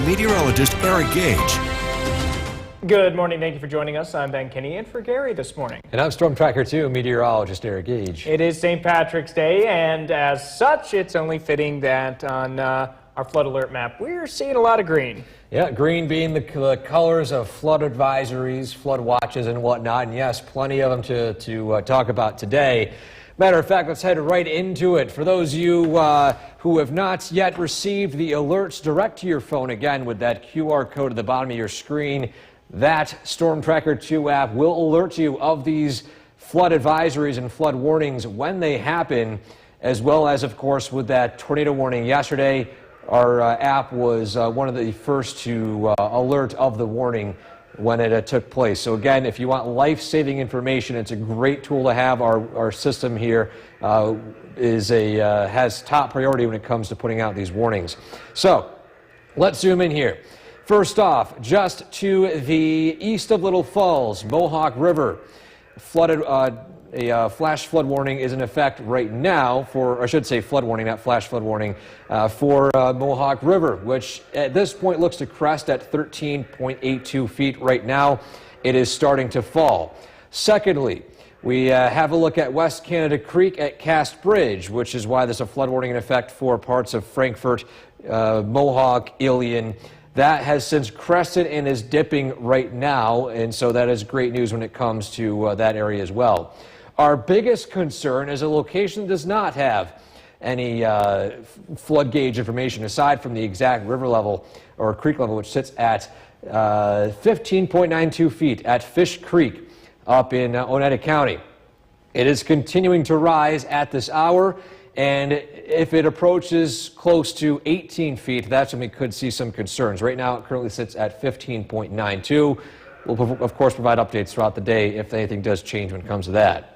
meteorologist Eric Gage. Good morning. Thank you for joining us. I'm Ben Kinney in for Gary this morning. And I'm Storm Tracker 2 meteorologist Eric Gage. It is St. Patrick's Day, and as such, it's only fitting that on our flood alert map, we're seeing a lot of green. Yeah, green being the colors of flood advisories, flood watches, and whatnot. And yes, plenty of them to talk about today. Matter of fact, let's head right into it. For those of you who have not yet received the alerts direct to your phone, again, with that QR code at the bottom of your screen, that Storm Tracker 2 app will alert you of these flood advisories and flood warnings when they happen, as well as, of course, with that tornado warning yesterday. Our app was one of the first to alert of the warning when it took place. So again, if you want life-saving information, it's a great tool to have. Our system here has top priority when it comes to putting out these warnings. So let's zoom in here. First off, just to the east of Little Falls, Mohawk River, flooded. A flash flood warning is in effect right now for, I should say flood warning, not flash flood warning, for Mohawk River, which at this point looks to crest at 13.82 feet right now. It is starting to fall. Secondly, we have a look at West Canada Creek at Cast Bridge, which is why there's a flood warning in effect for parts of Frankfort, Mohawk, Ilion. That has since crested and is dipping right now, and so that is great news when it comes to that area as well. Our biggest concern is a location that does not have any flood gauge information aside from the exact river level or creek level, which sits at 15.92 feet at Fish Creek up in Oneida County. It is continuing to rise at this hour, and if it approaches close to 18 feet, that's when we could see some concerns. Right now, it currently sits at 15.92. We'll, of course, provide updates throughout the day if anything does change when it comes to that.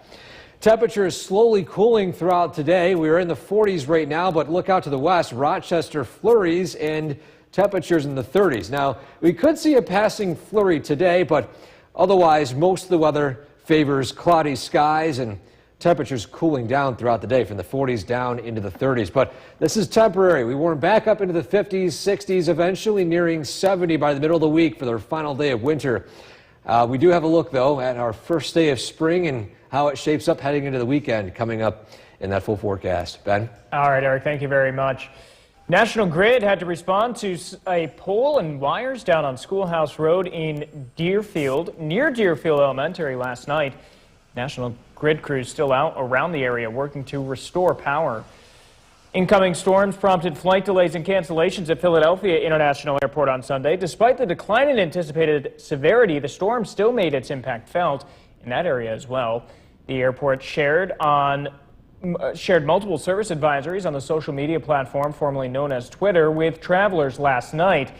Temperature is slowly cooling throughout today. We are in the 40s right now, but look out to the west, Rochester flurries and temperatures in the 30s. Now, we could see a passing flurry today, but otherwise, most of the weather favors cloudy skies and temperatures cooling down throughout the day from the 40s down into the 30s. But this is temporary. We warm back up into the 50s, 60s, eventually nearing 70 by the middle of the week for the final day of winter. We do have a look, though, at our first day of spring and how it shapes up heading into the weekend coming up in that full forecast. Ben? All right, Eric, thank you very much. National Grid had to respond to a pole and wires down on Schoolhouse Road in Deerfield, near Deerfield Elementary last night. National Grid crews still out around the area working to restore power. Incoming storms prompted flight delays and cancellations at Philadelphia International Airport on Sunday. Despite the decline in anticipated severity, the storm still made its impact felt in that area as well. The airport shared multiple service advisories on the social media platform formerly known as Twitter with travelers last night.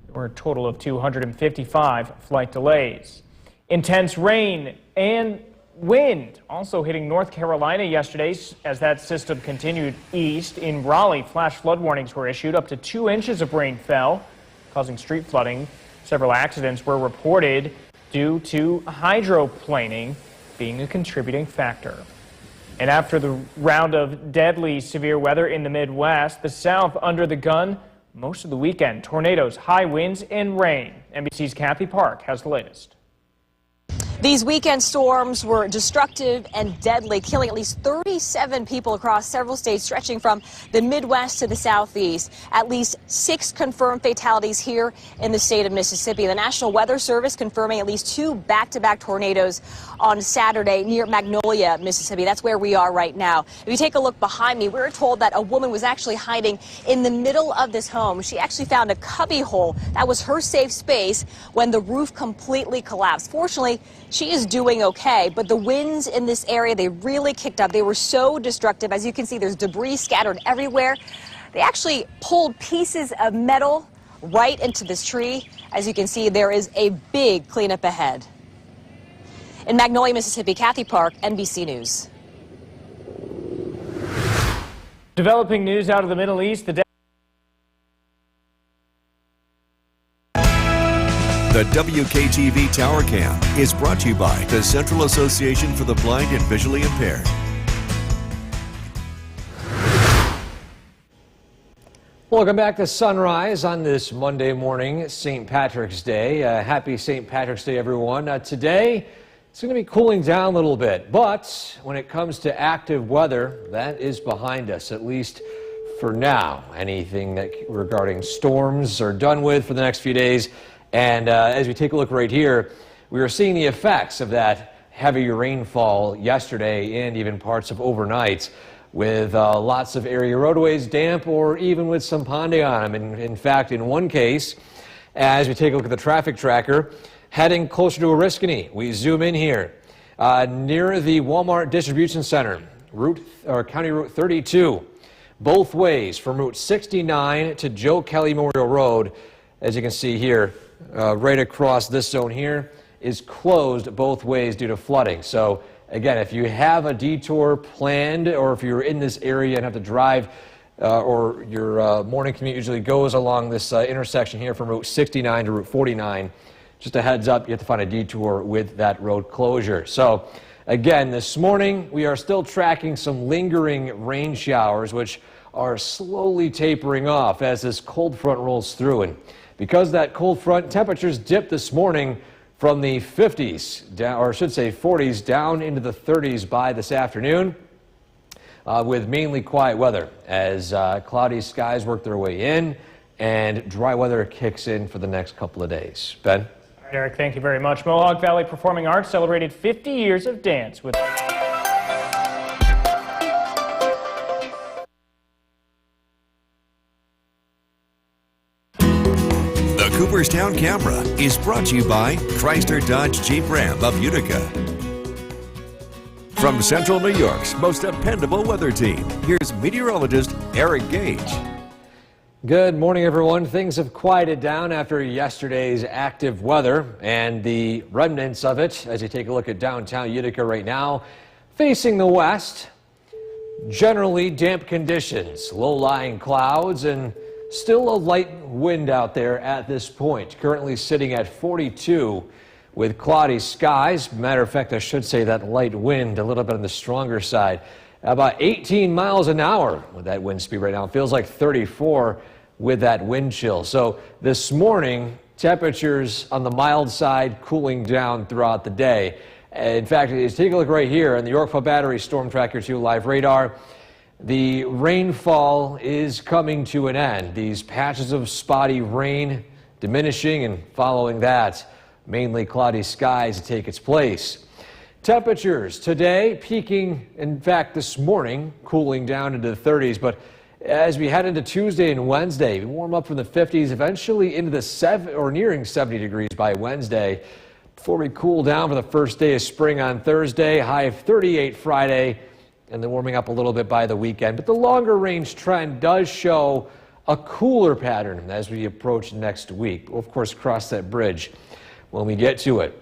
There were a total of 255 flight delays. Intense rain and wind also hitting North Carolina yesterday as that system continued east. In Raleigh, flash flood warnings were issued. Up to 2 inches of rain fell, causing street flooding. Several accidents were reported due to hydroplaning being a contributing factor. And after the round of deadly severe weather in the Midwest, the South under the gun most of the weekend. Tornadoes, high winds, and rain. NBC's Kathy Park has the latest. These weekend storms were destructive and deadly, killing at least 37 people across several states, stretching from the Midwest to the Southeast. At least 6 confirmed fatalities here in the state of Mississippi. The National Weather Service confirming at least 2 back-to-back tornadoes on Saturday near Magnolia, Mississippi. That's where we are right now. If you take a look behind me, we were told that a woman was actually hiding in the middle of this home. She actually found a cubby hole. That was her safe space when the roof completely collapsed. Fortunately, she is doing okay, but the winds in this area, they really kicked up. They were so destructive. As you can see, there's debris scattered everywhere. They actually pulled pieces of metal right into this tree. As you can see, there is a big cleanup ahead. In Magnolia, Mississippi, Kathy Park, NBC News. Developing news out of the Middle East. The WKTV Tower Cam is brought to you by the Central Association for the Blind and Visually Impaired. Welcome back to Sunrise on this Monday morning, St. Patrick's Day. Happy St. Patrick's Day, everyone. Today, it's going to be cooling down a little bit, but when it comes to active weather, that is behind us, at least for now. Anything regarding storms are done with for the next few days. And as we take a look right here, we are seeing the effects of that heavy rainfall yesterday and even parts of overnight, with lots of area roadways damp or even with some ponding on them. And in fact, in one case, as we take a look at the traffic tracker, heading closer to Oriskany, we zoom in here near the Walmart Distribution Center, County Route 32, both ways from Route 69 to Joe Kelly Memorial Road. As you can see here, right across this zone here is closed both ways due to flooding. So again, if you have a detour planned, or if you're in this area and have to drive, or your morning commute usually goes along this intersection here from Route 69 to Route 49, just a heads up, you have to find a detour with that road closure. So again, this morning we are still tracking some lingering rain showers, which are slowly tapering off as this cold front rolls through. And because that cold front, temperatures dipped this morning from the 50s, down, or I should say 40s, down into the 30s by this afternoon, with mainly quiet weather as cloudy skies work their way in and dry weather kicks in for the next couple of days. Ben? All right, Eric, thank you very much. Mohawk Valley Performing Arts celebrated 50 years of dance with... The Cooperstown Camera is brought to you by Chrysler Dodge Jeep Ram of Utica. From Central New York's most dependable weather team, here's meteorologist Eric Gage. Good morning, everyone. Things have quieted down after yesterday's active weather and the remnants of it as you take a look at downtown Utica right now. Facing the west, generally damp conditions, low-lying clouds, and still a light wind out there at this point. Currently sitting at 42 with cloudy skies. Matter of fact, I should say that light wind a little bit on the stronger side. About 18 miles an hour with that wind speed right now. It feels like 34 with that wind chill. So this morning, temperatures on the mild side cooling down throughout the day. In fact, if you take a look right here on the Yorkville Battery Storm Tracker 2 live radar, the rainfall is coming to an end. These patches of spotty rain diminishing, and following that, mainly cloudy skies to take its place. Temperatures today peaking, in fact, this morning, cooling down into the 30s, but as we head into Tuesday and Wednesday, we warm up from the 50s, eventually into the nearing 70 degrees by Wednesday, before we cool down for the first day of spring on Thursday, high of 38 Friday, and then warming up a little bit by the weekend. But the longer range trend does show a cooler pattern as we approach next week. We'll, of course, cross that bridge when we get to it.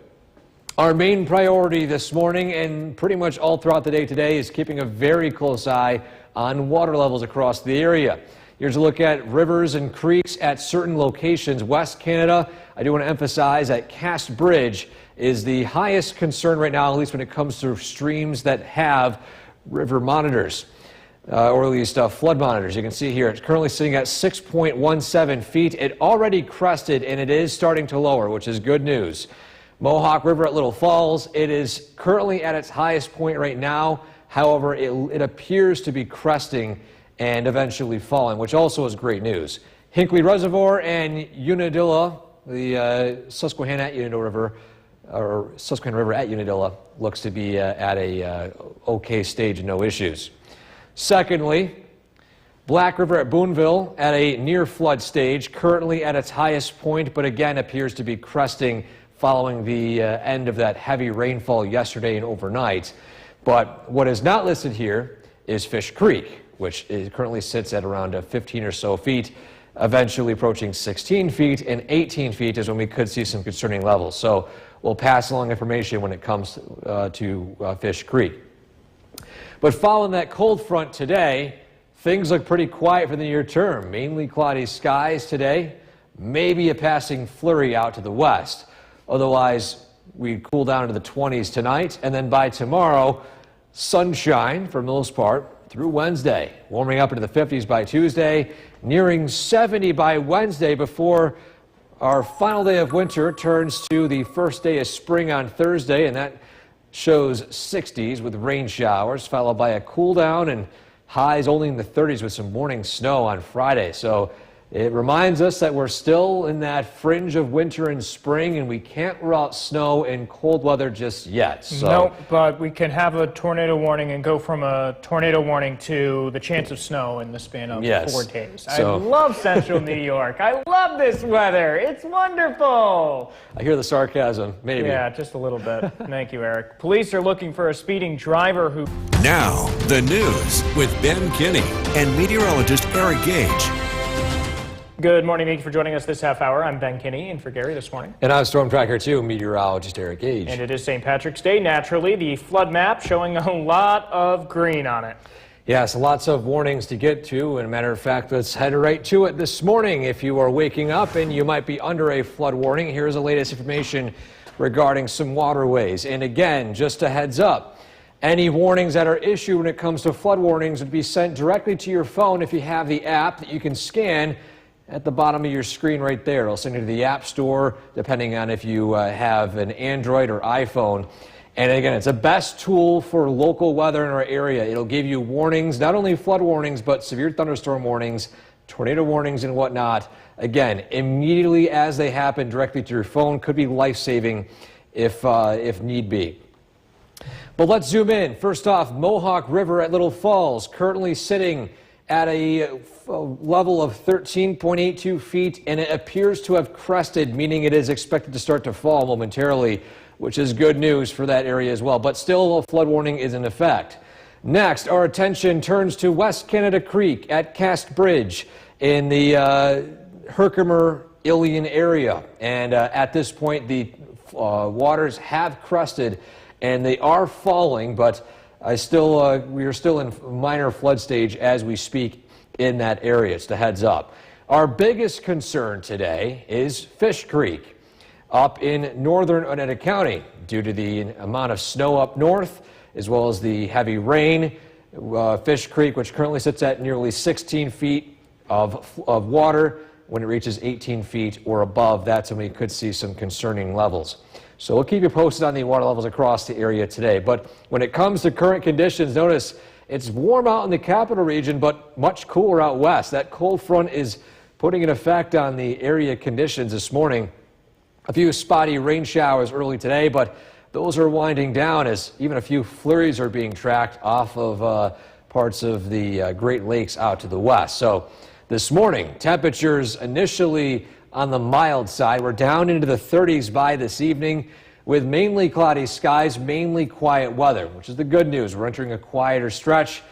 Our main priority this morning and pretty much all throughout the day today is keeping a very close eye on water levels across the area. Here's a look at rivers and creeks at certain locations. West Canada, I do want to emphasize that Cass Bridge is the highest concern right now, at least when it comes to streams that have river monitors, or at least flood monitors. You can see here it's currently sitting at 6.17 feet. It already crested and it is starting to lower, which is good news. Mohawk River at Little Falls, it is currently at its highest point right now. However, it appears to be cresting and eventually falling, which also is great news. Hinkley Reservoir and Unadilla, the Susquehanna at Unadilla River, or Susquehanna River at Unadilla, looks to be at a okay stage and no issues. Secondly, Black River at Boonville at a near flood stage, currently at its highest point, but again appears to be cresting following the end of that heavy rainfall yesterday and overnight. But what is not listed here is Fish Creek, which currently sits at around 15 or so feet, eventually approaching 16 feet, and 18 feet is when we could see some concerning levels. So we'll pass along information when it comes to Fish Creek. But following that cold front today, things look pretty quiet for the near term. Mainly cloudy skies today, maybe a passing flurry out to the west. Otherwise, we cool down to the 20s tonight, and then by tomorrow, sunshine for the most part. through Wednesday. Warming up into the 50s by Tuesday, nearing 70 by Wednesday before our final day of winter turns to the first day of spring on Thursday, and that shows 60s with rain showers, followed by a cool down and highs only in the 30s with some morning snow on Friday. So it reminds us that we're still in that fringe of winter and spring, and we can't rule out snow and cold weather just yet. So. Nope, but we can have a tornado warning and go from a tornado warning to the chance of snow in the span of 4 days. So. I love central New York. I love this weather. It's wonderful. I hear the sarcasm, maybe. Yeah, just a little bit. Thank you, Eric. Police are looking for a speeding driver who... Now, the news with Ben Kinney and meteorologist Eric Gage. Good morning. Thank you for joining us this half hour. I'm Ben Kinney, and for Gary this morning. And I'm Storm Tracker 2 meteorologist Eric Gage. And it is St. Patrick's Day. Naturally, the flood map showing a lot of green on it. Yes, lots of warnings to get to. And a matter of fact, let's head right to it this morning. If you are waking up and you might be under a flood warning, here's the latest information regarding some waterways. And again, just a heads up, any warnings that are issued when it comes to flood warnings would be sent directly to your phone if you have the app that you can scan at the bottom of your screen right there. It'll send you to the App Store, depending on if you have an Android or iPhone. And again, it's the best tool for local weather in our area. It'll give you warnings, not only flood warnings, but severe thunderstorm warnings, tornado warnings, and whatnot. Again, immediately as they happen directly to your phone, could be life-saving if need be. But let's zoom in. First off, Mohawk River at Little Falls, currently sitting at a level of 13.82 feet, and it appears to have crested, meaning it is expected to start to fall momentarily, which is good news for that area as well. But still, a flood warning is in effect. Next, our attention turns to West Canada Creek at Cast Bridge in the Herkimer-Ilion area. And at this point, the waters have crested, and they are falling, but we are still in minor flood stage as we speak in that area. It's the heads up. Our biggest concern today is Fish Creek up in northern Oneida County due to the amount of snow up north as well as the heavy rain. Fish Creek, which currently sits at nearly 16 feet of water, when it reaches 18 feet or above, that's when we could see some concerning levels. So we'll keep you posted on the water levels across the area today. But when it comes to current conditions, notice it's warm out in the capital region, but much cooler out west. That cold front is putting an effect on the area conditions this morning. A few spotty rain showers early today, but those are winding down as even a few flurries are being tracked off of parts of the Great Lakes out to the west. So this morning, temperatures initially on the mild side. We're down into the 30s by this evening with mainly cloudy skies, mainly quiet weather, which is the good news. We're entering a quieter stretch.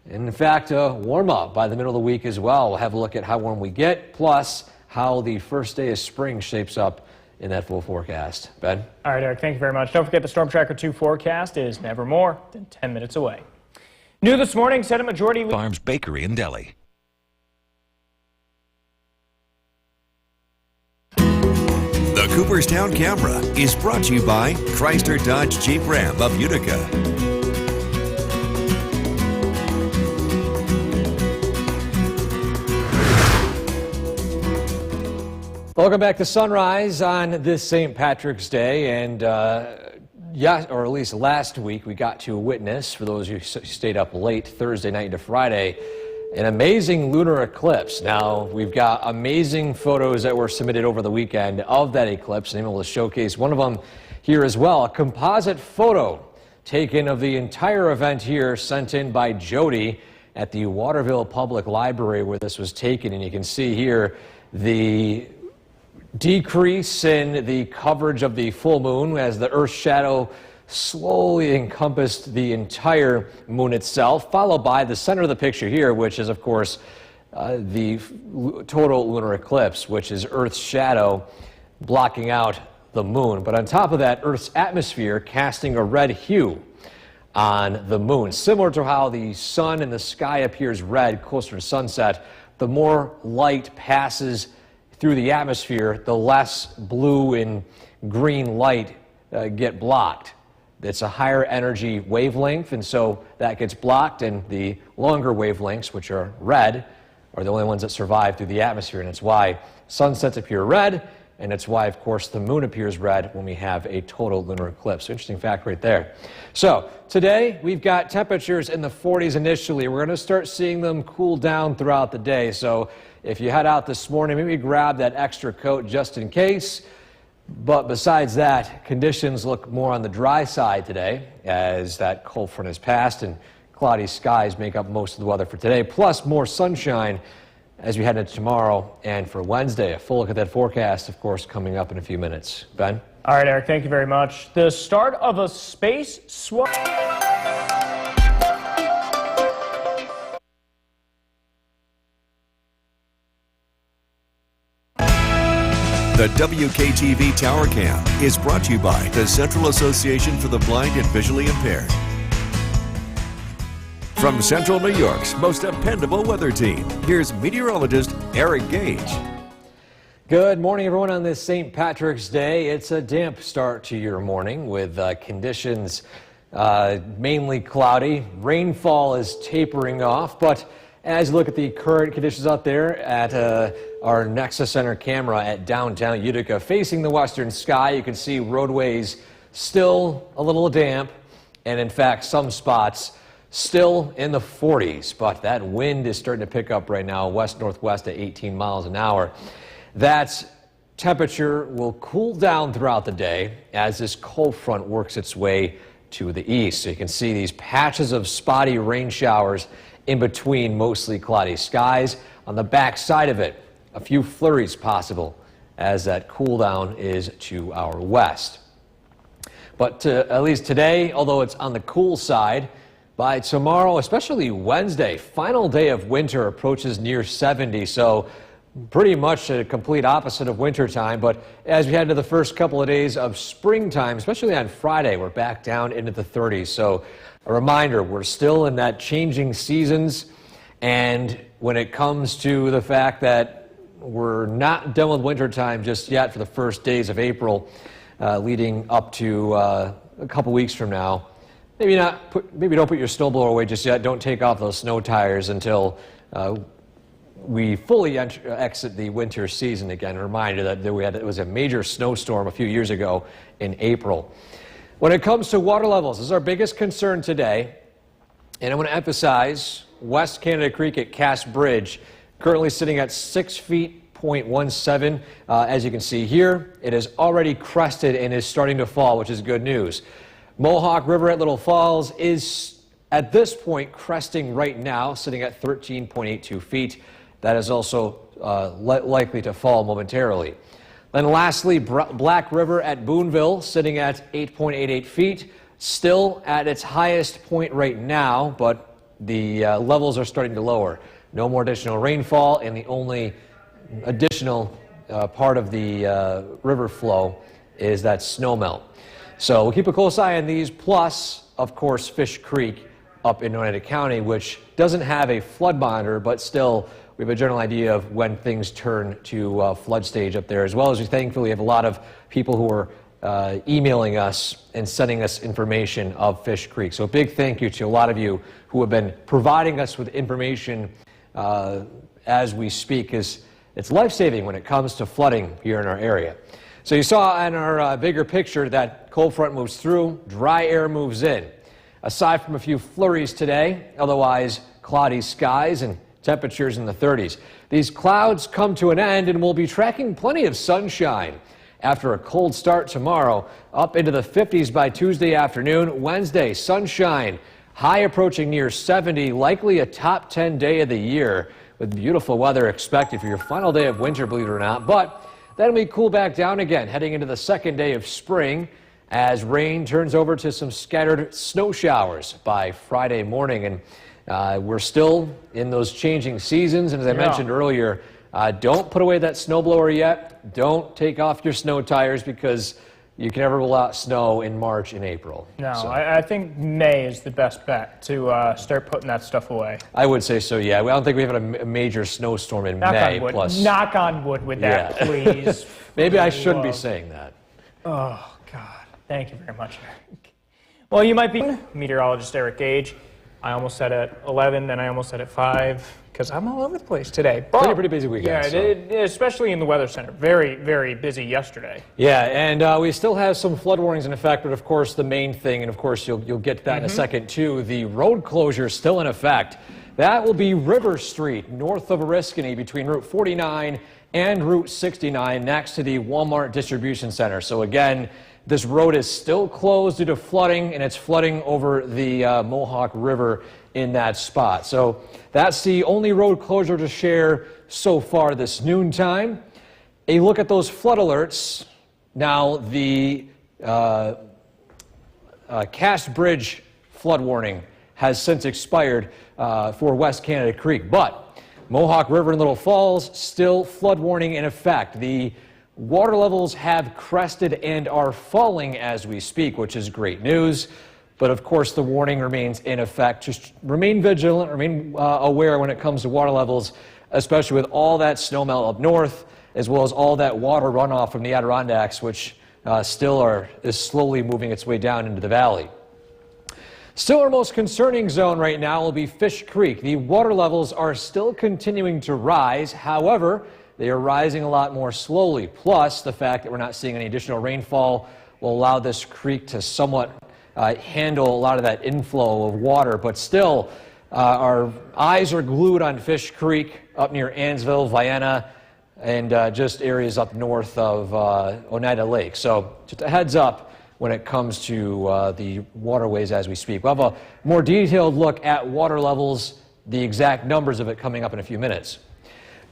And in fact, warm up by the middle of the week as well. We'll have a look at how warm we get, plus how the first day of spring shapes up in that full forecast. Ben? All right, Eric, thank you very much. Don't forget the Storm Tracker 2 forecast is never more than 10 minutes away. New this morning, Senate Majority Leader Farms Bakery in Delhi. The Cooperstown Camera is brought to you by Chrysler Dodge Jeep Ram of Utica. Welcome back to Sunrise on this St. Patrick's Day. And or at least last week, we got to witness, for those who stayed up late Thursday night into Friday, an amazing lunar eclipse. Now, we've got amazing photos that were submitted over the weekend of that eclipse, and I'm able to showcase one of them here as well. A composite photo taken of the entire event here, sent in by Jody at the Waterville Public Library where this was taken. And you can see here the decrease in the coverage of the full moon as the Earth's shadow slowly encompassed the entire moon itself, followed by the center of the picture here, which is, of course, the total lunar eclipse, which is Earth's shadow blocking out the moon. But on top of that, Earth's atmosphere casting a red hue on the moon. Similar to how the sun in the sky appears red closer to sunset, the more light passes through the atmosphere, the less blue and green light get blocked It's a higher energy wavelength, and so that gets blocked, and the longer wavelengths, which are red, are the only ones that survive through the atmosphere, and it's why sunsets appear red, and it's why, of course, the moon appears red when we have a total lunar eclipse. So interesting fact right there. So today, we've got temperatures in the 40s initially. We're going to start seeing them cool down throughout the day. So if you head out this morning, maybe grab that extra coat just in case. But besides that, conditions look more on the dry side today as that cold front has passed and cloudy skies make up most of the weather for today, plus more sunshine as we head into tomorrow and for Wednesday. A full look at that forecast, of course, coming up in a few minutes. Ben? All right, Eric, thank you very much. The start of a space swap. The WKTV Tower Cam is brought to you by the Central Association for the Blind and Visually Impaired. From Central New York's most dependable weather team, here's meteorologist Eric Gage. Good morning, everyone, on this St. Patrick's Day. It's a damp start to your morning with conditions mainly cloudy. Rainfall is tapering off, but as you look at the current conditions out there at our Nexus Center camera at downtown Utica, facing the western sky, you can see roadways still a little damp, and in fact, some spots still in the 40s, but that wind is starting to pick up right now, west-northwest at 18 miles an hour. That temperature will cool down throughout the day as this cold front works its way to the east. So you can see these patches of spotty rain showers in between mostly cloudy skies. On the back side of it, a few flurries possible as that cool down is to our west. But at least today, although it's on the cool side, by tomorrow, especially Wednesday, final day of winter approaches near 70, so pretty much a complete opposite of winter time. But as we head into the first couple of days of springtime, especially on Friday, we're back down into the 30s. So a reminder, we're still in that changing seasons, and when it comes to the fact that we're not done with winter time just yet for the first days of April, leading up to a couple weeks from now, maybe don't put your snowblower away just yet. Don't take off those snow tires until we fully exit the winter season again. A reminder that it was a major snowstorm a few years ago in April. When it comes to water levels, this is our biggest concern today. And I want to emphasize West Canada Creek at Cass Bridge, currently sitting at 6 feet, 0.17. As you can see here, it is already crested and is starting to fall, which is good news. Mohawk River at Little Falls is at this point cresting right now, sitting at 13.82 feet. That is also likely to fall momentarily. Then lastly, Black River at Boonville, sitting at 8.88 feet, still at its highest point right now, but the levels are starting to lower. No more additional rainfall, and the only additional part of the river flow is that snowmelt. So we'll keep a close eye on these, plus, of course, Fish Creek up in Oneida County, which doesn't have a flood monitor, but still we have a general idea of when things turn to flood stage up there, as well as we thankfully have a lot of people who are emailing us and sending us information of Fish Creek. So a big thank you to a lot of you who have been providing us with information as we speak, because it's life-saving when it comes to flooding here in our area. So you saw in our bigger picture that cold front moves through, dry air moves in. Aside from a few flurries today, otherwise cloudy skies and temperatures in the 30s. These clouds come to an end, and we'll be tracking plenty of sunshine after a cold start tomorrow, up into the 50s by Tuesday afternoon. Wednesday, sunshine, high approaching near 70, likely a top 10 day of the year, with beautiful weather expected for your final day of winter, believe it or not. But then we cool back down again, heading into the second day of spring, as rain turns over to some scattered snow showers by Friday morning. And we're still in those changing seasons. And as I mentioned earlier, don't put away that snowblower yet. Don't take off your snow tires, because you can never roll out snow in March and April. No, so I think May is the best bet to start putting that stuff away. I would say so, yeah. I don't think we have a major snowstorm in May. Knock on wood with that, please. Maybe I shouldn't be saying that. Oh, God. Thank you very much, Eric. Well, you might be meteorologist Eric Gage. I almost said at 11, then I almost said at 5, because I'm all over the place today. But, Pretty busy weekend. Yeah, especially in the Weather Center. Very, very busy yesterday. Yeah, and we still have some flood warnings in effect, but of course the main thing, and of course you'll get to that in a second too, the road closure is still in effect. That will be River Street, north of Oriskany, between Route 49 and Route 69, next to the Walmart Distribution Center. So again, this road is still closed due to flooding, and it's flooding over the Mohawk River in that spot. So that's the only road closure to share so far this noontime. A look at those flood alerts. Now, the Cass Bridge flood warning has since expired for West Canada Creek, but Mohawk River and Little Falls still flood warning in effect. The water levels have crested and are falling as we speak, which is great news. But of course, the warning remains in effect. Just remain vigilant, remain aware when it comes to water levels, especially with all that snowmelt up north, as well as all that water runoff from the Adirondacks, which still is slowly moving its way down into the valley. Still, our most concerning zone right now will be Fish Creek. The water levels are still continuing to rise. However, they are rising a lot more slowly. Plus, the fact that we're not seeing any additional rainfall will allow this creek to somewhat handle a lot of that inflow of water. But still, our eyes are glued on Fish Creek up near Ansville, Vienna, and just areas up north of Oneida Lake. So just a heads up when it comes to the waterways as we speak. We'll have a more detailed look at water levels, the exact numbers of it coming up in a few minutes.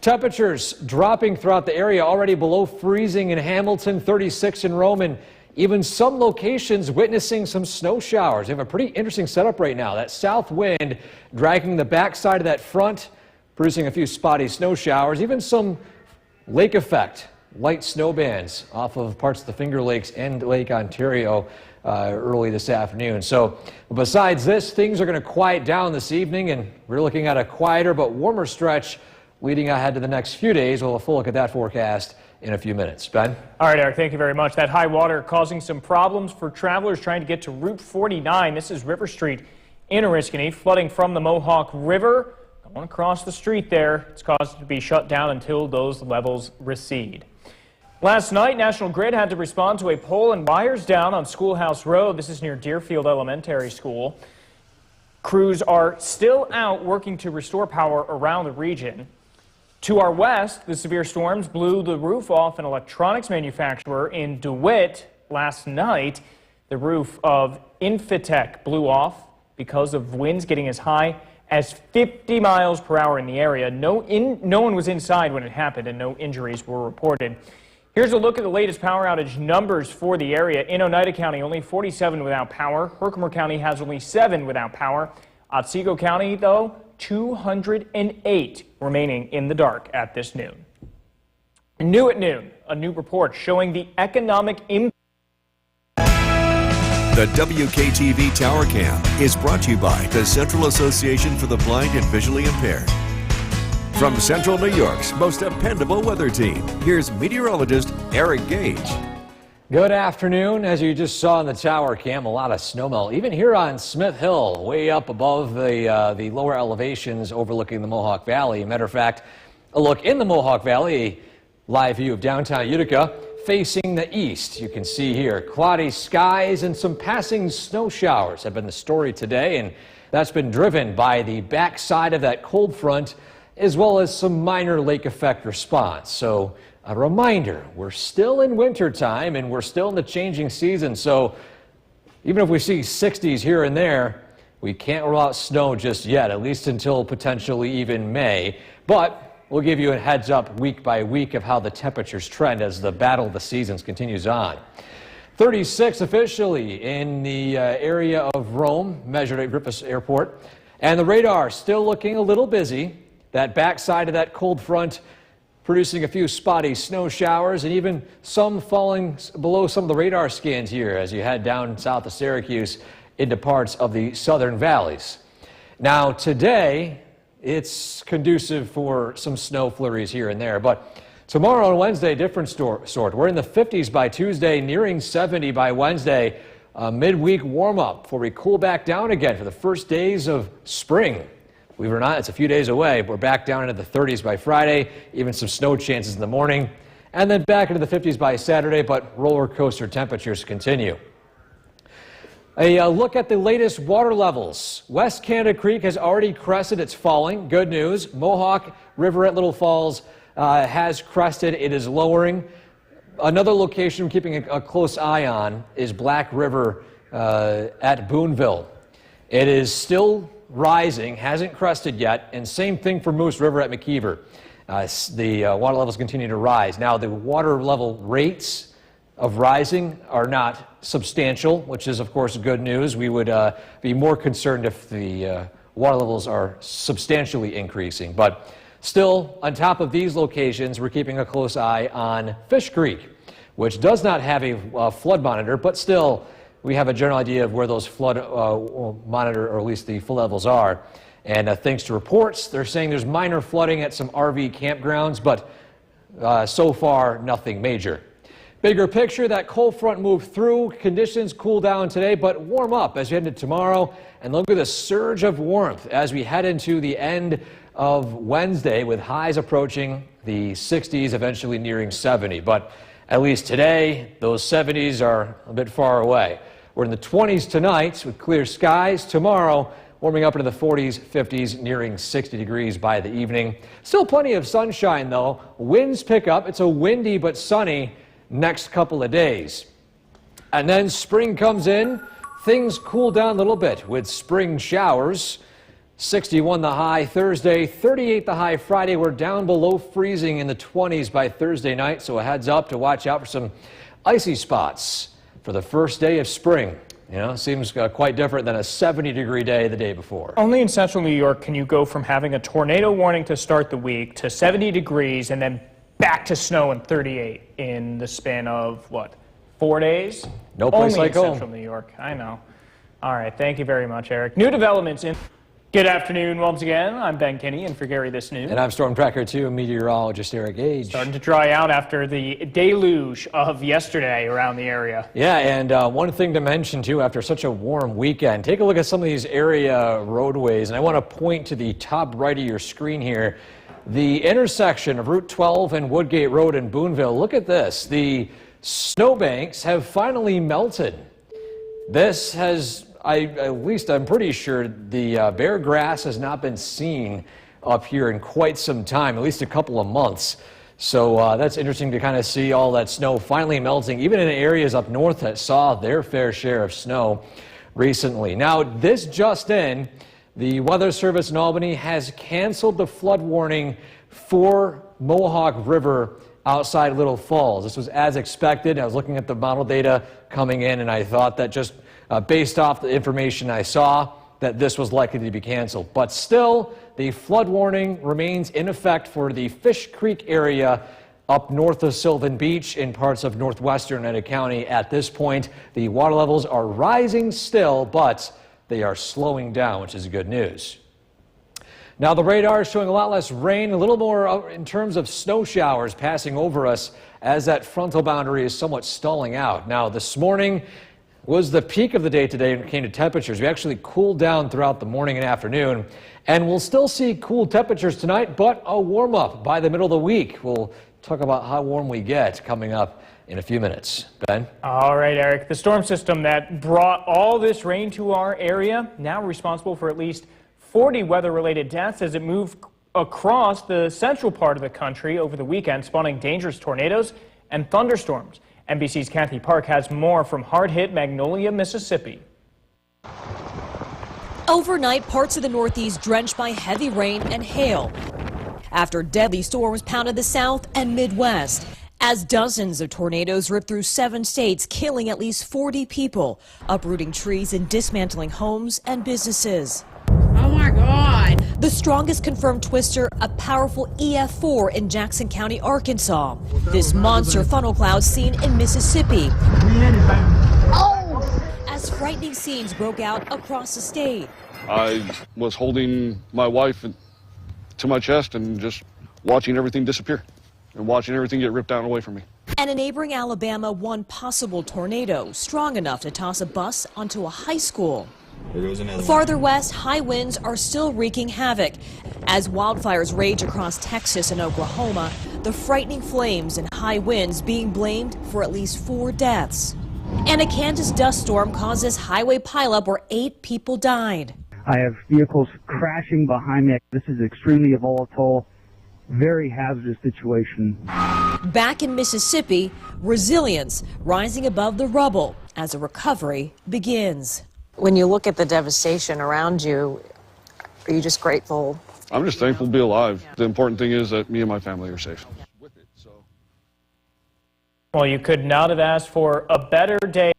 Temperatures dropping throughout the area, already below freezing in Hamilton, 36 in Rome, and even some locations witnessing some snow showers. We have a pretty interesting setup right now. That south wind dragging the backside of that front, producing a few spotty snow showers, even some lake effect, light snow bands off of parts of the Finger Lakes and Lake Ontario early this afternoon. So besides this, things are going to quiet down this evening, and we're looking at a quieter but warmer stretch leading ahead to the next few days. We'll have a full look at that forecast in a few minutes. Ben? All right, Eric, thank you very much. That high water causing some problems for travelers trying to get to Route 49. This is River Street in Oriskany, flooding from the Mohawk River. Going across the street there. It's caused it to be shut down until those levels recede. Last night, National Grid had to respond to a pole and wires down on Schoolhouse Road. This is near Deerfield Elementary School. Crews are still out working to restore power around the region. To our west, the severe storms blew the roof off an electronics manufacturer in DeWitt last night. The roof of Infitech blew off because of winds getting as high as 50 miles per hour in the area. No one was inside when it happened, and no injuries were reported. Here's a look at the latest power outage numbers for the area. In Oneida County, only 47 without power. Herkimer County has only 7 without power. Otsego County, though, 208 remaining in the dark at this noon. New at noon, a new report showing the economic impact. The WKTV Tower Cam is brought to you by the Central Association for the Blind and Visually Impaired. From Central New York's most dependable weather team, here's meteorologist Eric Gage. Good afternoon. As you just saw in the tower cam, a lot of snowmelt, even here on Smith Hill, way up above the lower elevations overlooking the Mohawk Valley. Matter of fact, a look in the Mohawk Valley, a live view of downtown Utica facing the east. You can see here cloudy skies and some passing snow showers have been the story today, and that's been driven by the backside of that cold front as well as some minor lake effect response. So a reminder, we're still in winter time and we're still in the changing season. So even if we see 60s here and there, we can't rule out snow just yet, at least until potentially even May. But we'll give you a heads up week by week of how the temperatures trend as the battle of the seasons continues on. 36 officially in the area of Rome, measured at Griffiss Airport. And the radar still looking a little busy. That backside of that cold front producing a few spotty snow showers and even some falling below some of the radar scans here as you head down south of Syracuse into parts of the southern valleys. Now today, it's conducive for some snow flurries here and there, but tomorrow on Wednesday, different sort. We're in the 50s by Tuesday, nearing 70 by Wednesday. a midweek warm-up before we cool back down again for the first days of spring. Believe it or not, it's a few days away. We're back down into the 30s by Friday, even some snow chances in the morning, and then back into the 50s by Saturday, but roller coaster temperatures continue. A look at the latest water levels. West Canada Creek has already crested. It's falling. Good news. Mohawk River at Little Falls has crested. It is lowering. Another location we're keeping a close eye on is Black River at Boonville. It is still rising, hasn't crested yet, and same thing for Moose River at McKeever. The water levels continue to rise. Now, the water level rates of rising are not substantial, which is, of course, good news. We would be more concerned if the water levels are substantially increasing. But still, on top of these locations, we're keeping a close eye on Fish Creek, which does not have a flood monitor, but still, we have a general idea of where those flood monitor, or at least the flood levels are. And thanks to reports, they're saying there's minor flooding at some RV campgrounds, but so far, nothing major. Bigger picture, that cold front moved through. Conditions cool down today, but warm up as you head into tomorrow. And look at the surge of warmth as we head into the end of Wednesday, with highs approaching the 60s, eventually nearing 70. But at least today, those 70s are a bit far away. We're in the 20s tonight with clear skies. Tomorrow, warming up into the 40s, 50s, nearing 60 degrees by the evening. Still plenty of sunshine, though. Winds pick up. It's a windy but sunny next couple of days. And then spring comes in. Things cool down a little bit with spring showers. 61 the high Thursday, 38 the high Friday. We're down below freezing in the 20s by Thursday night, so a heads up to watch out for some icy spots for the first day of spring. You know, seems quite different than a 70-degree day the day before. Only in central New York can you go from having a tornado warning to start the week to 70 degrees and then back to snow and 38 in the span of, what, 4 days? No place like home. Only in central New York. I know. All right. Thank you very much, Eric. New developments in... Good afternoon once again. I'm Ben Kinney, and for Gary This News. And I'm Storm Tracker 2 meteorologist Eric Gage. Starting to dry out after the deluge of yesterday around the area. Yeah, and one thing to mention, too, after such a warm weekend, take a look at some of these area roadways, and I want to point to the top right of your screen here. The intersection of Route 12 and Woodgate Road in Boonville. Look at this. The snowbanks have finally melted. This has... at least I'm pretty sure the bare grass has not been seen up here in quite some time, at least a couple of months. So that's interesting to kind of see all that snow finally melting, even in areas up north that saw their fair share of snow recently. Now, this just in, the Weather Service in Albany has canceled the flood warning for Mohawk River outside Little Falls. This was as expected. I was looking at the model data coming in, and I thought that just based off the information I saw, that this was likely to be canceled. But still, the flood warning remains in effect for the Fish Creek area up north of Sylvan Beach in parts of northwestern Oneida County. At this point, the water levels are rising still, but they are slowing down, which is good news. Now, the radar is showing a lot less rain, a little more in terms of snow showers passing over us as that frontal boundary is somewhat stalling out. Now, this morning was the peak of the day today when it came to temperatures. We actually cooled down throughout the morning and afternoon, and we'll still see cool temperatures tonight, but a warm-up by the middle of the week. We'll talk about how warm we get coming up in a few minutes. Ben? All right, Eric. The storm system that brought all this rain to our area, now responsible for at least 40 weather-related deaths as it moved across the central part of the country over the weekend, spawning dangerous tornadoes and thunderstorms. NBC's Kathy Park has more from hard-hit Magnolia, Mississippi. Overnight, parts of the Northeast drenched by heavy rain and hail after deadly storms pounded the South and Midwest, as dozens of tornadoes ripped through 7 states, killing at least 40 people, uprooting trees and dismantling homes and businesses. Oh my God! The strongest confirmed twister, a powerful EF4 in Jackson County, Arkansas. This monster funnel cloud seen in Mississippi. As frightening scenes broke out across the state. I was holding my wife to my chest and just watching everything disappear and watching everything get ripped down away from me. And in neighboring Alabama, one possible tornado strong enough to toss a bus onto a high school. There goes another one. Farther west, high winds are still wreaking havoc. As wildfires rage across Texas and Oklahoma, the frightening flames and high winds being blamed for at least 4 deaths. And a Kansas dust storm causes highway pileup where 8 people died. I have vehicles crashing behind me. This is extremely volatile, very hazardous situation. Back in Mississippi, resilience rising above the rubble as a recovery begins. When you look at the devastation around you, are you just grateful? I'm just thankful to be alive. The important thing is that me and my family are safe. Well, you could not have asked for a better day.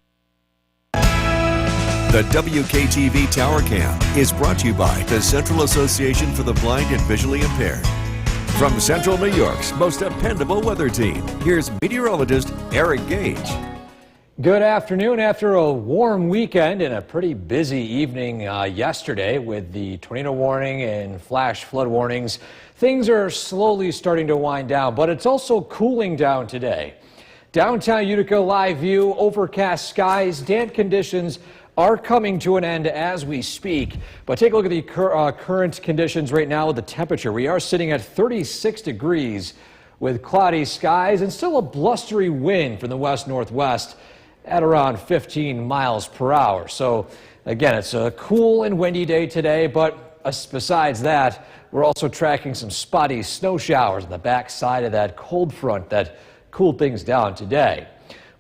The WKTV Tower Cam is brought to you by the Central Association for the Blind and Visually Impaired. From Central New York's most dependable weather team, here's meteorologist Eric Gage. Good afternoon. After a warm weekend and a pretty busy evening yesterday with the tornado warning and flash flood warnings, things are slowly starting to wind down, but it's also cooling down today. Downtown Utica live view, overcast skies, damp conditions are coming to an end as we speak. But take a look at the current conditions right now with the temperature. We are sitting at 36 degrees with cloudy skies and still a blustery wind from the west-northwest at around 15 miles per hour. So again, it's a cool and windy day today, but besides that, we're also tracking some spotty snow showers on the back side of that cold front that cooled things down today.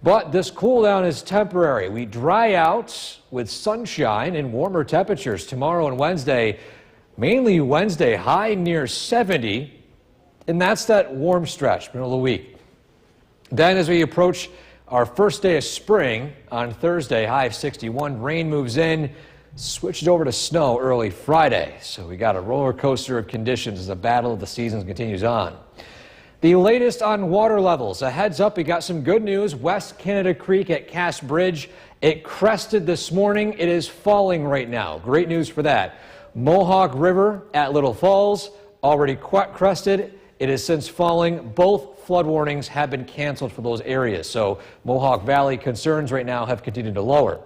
But this cool down is temporary. We dry out with sunshine and warmer temperatures tomorrow and Wednesday, mainly Wednesday, high near 70, and that's that warm stretch, middle of the week. Then as we approach our first day of spring on Thursday, high of 61, rain moves in, switches over to snow early Friday. So we got a roller coaster of conditions as the battle of the seasons continues on. The latest on water levels. A heads up, we got some good news. West Canada Creek at Cass Bridge, it crested this morning. It is falling right now. Great news for that. Mohawk River at Little Falls, already crested. It is since falling. Both flood warnings have been canceled for those areas. So Mohawk Valley concerns right now have continued to lower.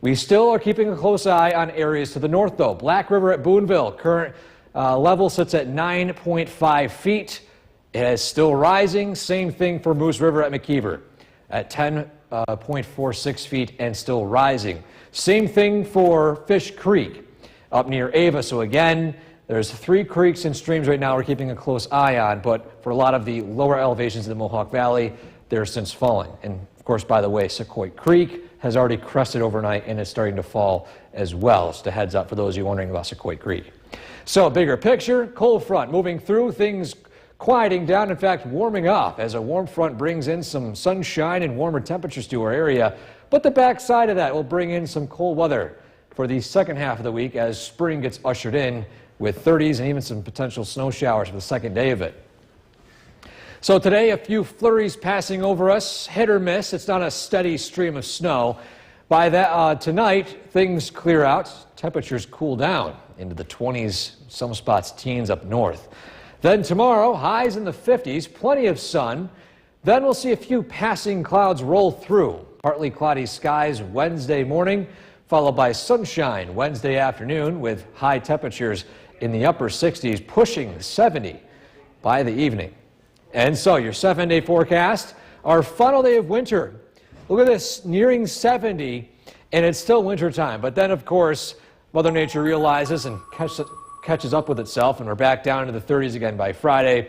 We still are keeping a close eye on areas to the north, though. Black River at Boonville, current level sits at 9.5 feet. It is still rising. Same thing for Moose River at McKeever at 10.46 feet and still rising. Same thing for Fish Creek up near Ava. So again, there's 3 creeks and streams right now we're keeping a close eye on, but for a lot of the lower elevations in the Mohawk Valley, they're since falling. And of course, by the way, Sequoia Creek has already crested overnight and is starting to fall as well. Just a heads up for those of you wondering about Sequoia Creek. So bigger picture, cold front moving through, things quieting down, in fact, warming up as a warm front brings in some sunshine and warmer temperatures to our area. But the backside of that will bring in some cold weather for the second half of the week as spring gets ushered in with 30s and even some potential snow showers for the second day of it. So today, a few flurries passing over us, hit or miss. It's not a steady stream of snow. By that tonight, things clear out. Temperatures cool down into the 20s, some spots teens up north. Then tomorrow, highs in the 50s, plenty of sun. Then we'll see a few passing clouds roll through. Partly cloudy skies Wednesday morning, followed by sunshine Wednesday afternoon with high temperatures in the upper 60s, pushing 70 by the evening. And so your 7-day forecast, our final day of winter. Look at this, nearing 70, and it's still wintertime. But then, of course, Mother Nature realizes and catches up with itself, and we're back down into the 30s again by Friday.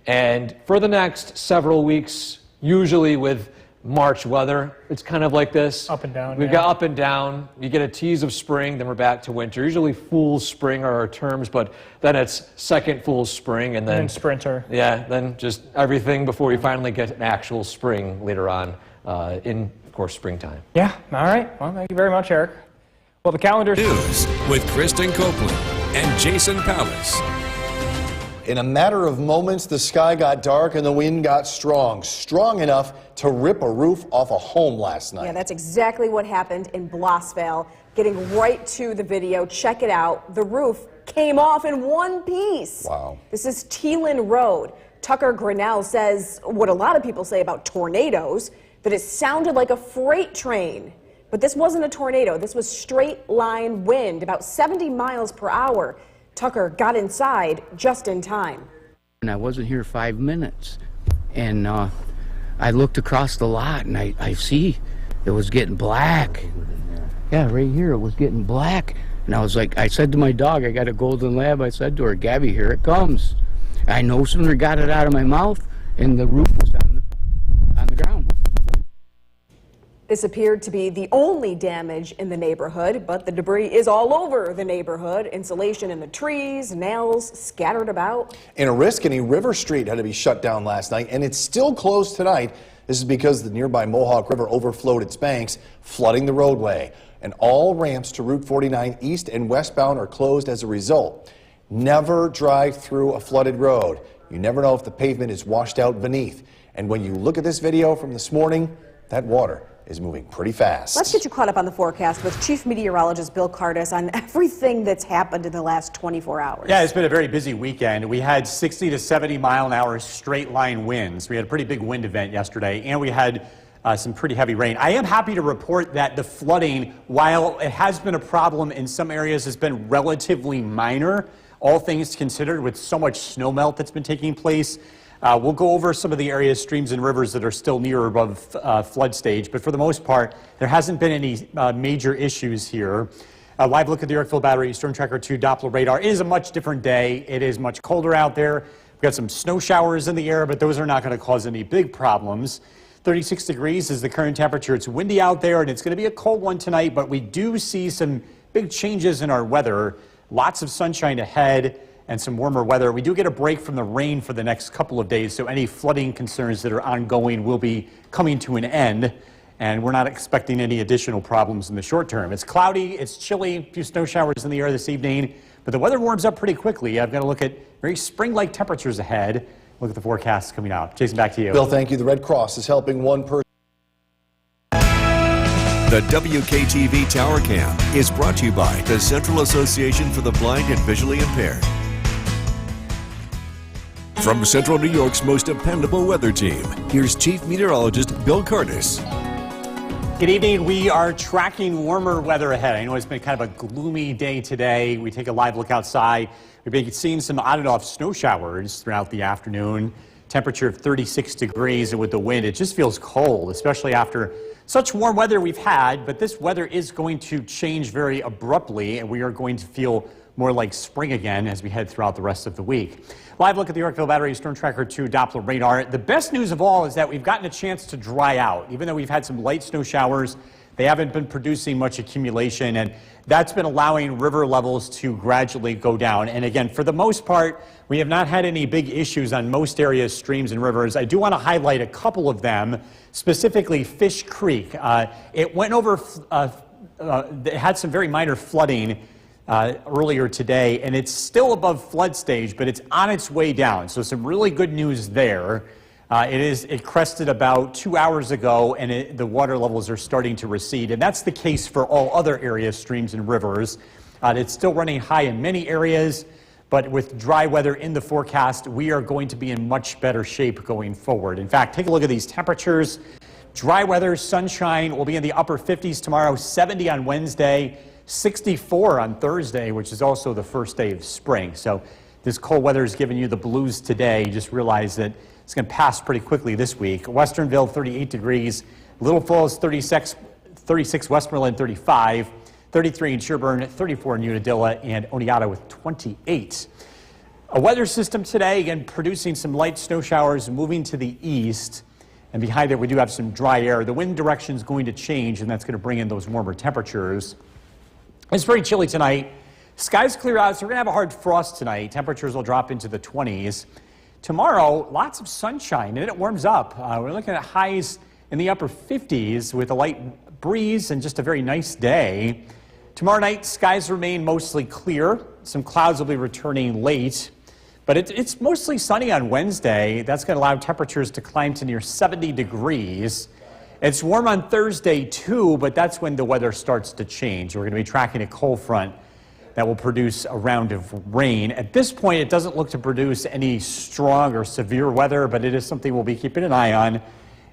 And for the next several weeks, usually with March weather, it's kind of like this. Up and down. We've got up and down. You get a tease of spring, then we're back to winter. Usually fool's spring are our terms, but then it's second fool's spring, and then sprinter. Yeah, then just everything before we finally get an actual spring later on in, of course, springtime. Yeah, all right. Well, thank you very much, Eric. Well, the calendar News with Kristen Copeland and Jason Powers. In a matter of moments, the sky got dark and the wind got strong enough to rip a roof off a home last night. Yeah, that's exactly what happened in Blossville. Getting right to the video, check it out. The roof came off in one piece. Wow. This is Teelan Road. Tucker Grinnell says what a lot of people say about tornadoes, that it sounded like a freight train. But this wasn't a tornado. This was straight line wind, about 70 miles per hour. Tucker got inside just in time. And I wasn't here 5 minutes. And I looked across the lot and I see it was getting black. Yeah, right here it was getting black. And I was like, I said to my dog, I got a golden lab. I said to her, Gabby, here it comes. I no sooner got it out of my mouth and the roof was on the ground. This appeared to be the only damage in the neighborhood, but the debris is all over the neighborhood. Insulation in the trees, nails scattered about. In Oriskany, River Street had to be shut down last night, and it's still closed tonight. This is because the nearby Mohawk River overflowed its banks, flooding the roadway. And all ramps to Route 49 east and westbound are closed as a result. Never drive through a flooded road. You never know if the pavement is washed out beneath. And when you look at this video from this morning, that water is moving pretty fast. Let's get you caught up on the forecast with Chief Meteorologist Bill Cardis on everything that's happened in the last 24 hours. Yeah, it's been a very busy weekend. We had 60 to 70 mile an hour straight line winds. We had a pretty big wind event yesterday, and we had some pretty heavy rain. I am happy to report that the flooding, while it has been a problem in some areas, has been relatively minor, all things considered, with so much snow melt that's been taking place. We'll go over some of the areas, streams and rivers that are still near or above flood stage, but for the most part, there hasn't been any major issues here. A live look at the Yorkville Battery Storm Tracker 2 Doppler radar. It is a much different day. It is much colder out there. We've got some snow showers in the air, but those are not going to cause any big problems. 36 degrees is the current temperature. It's windy out there, and it's going to be a cold one tonight, but we do see some big changes in our weather. Lots of sunshine ahead and some warmer weather. We do get a break from the rain for the next couple of days, so any flooding concerns that are ongoing will be coming to an end, and we're not expecting any additional problems in the short term. It's cloudy, it's chilly, a few snow showers in the air this evening, but the weather warms up pretty quickly. I've got to look at very spring-like temperatures ahead. Look at the forecast coming out. Jason, back to you. Bill, thank you. The Red Cross is helping one person. The WKTV Tower Cam is brought to you by the Central Association for the Blind and Visually Impaired. From Central New York's most dependable weather team, here's Chief Meteorologist Bill Cardis. Good evening. We are tracking warmer weather ahead. I know it's been kind of a gloomy day today. We take a live look outside. We've been seeing some on and off snow showers throughout the afternoon. Temperature of 36 degrees, and with the wind, it just feels cold, especially after such warm weather we've had. But this weather is going to change very abruptly, and we are going to feel more like spring again as we head throughout the rest of the week. Live look at the Yorkville Battery Storm Tracker 2 Doppler radar. The best news of all is that we've gotten a chance to dry out. Even though we've had some light snow showers, they haven't been producing much accumulation, and that's been allowing river levels to gradually go down. And again, for the most part, we have not had any big issues on most areas, streams and rivers. I do want to highlight a couple of them, specifically Fish Creek. It went over, it had some very minor flooding earlier today, and it's still above flood stage, but it's on its way down. So some really good news there. It crested about 2 hours ago, and the water levels are starting to recede, and that's the case for all other areas, streams and rivers. It's still running high in many areas, but with dry weather in the forecast, we are going to be in much better shape going forward. In fact, take a look at these temperatures. Dry weather, sunshine will be in the upper 50s tomorrow, 70 on Wednesday, 64 on Thursday, which is also the first day of spring. So this cold weather is giving you the blues today. Just realize that it's going to pass pretty quickly this week. Westernville, 38 degrees. Little Falls, 36, Westmoreland, 35, 33 in Sherburne, 34 in Unadilla, and Oneonta with 28. A weather system today, again, producing some light snow showers moving to the east. And behind it, we do have some dry air. The wind direction is going to change, and that's going to bring in those warmer temperatures. It's pretty chilly tonight. Skies clear out, so we're going to have a hard frost tonight. Temperatures will drop into the 20s. Tomorrow, lots of sunshine, and it warms up. We're looking at highs in the upper 50s with a light breeze and just a very nice day. Tomorrow night, skies remain mostly clear. Some clouds will be returning late, but it's mostly sunny on Wednesday. That's going to allow temperatures to climb to near 70 degrees. It's warm on Thursday, too, but that's when the weather starts to change. We're going to be tracking a cold front that will produce a round of rain. At this point, it doesn't look to produce any strong or severe weather, but it is something we'll be keeping an eye on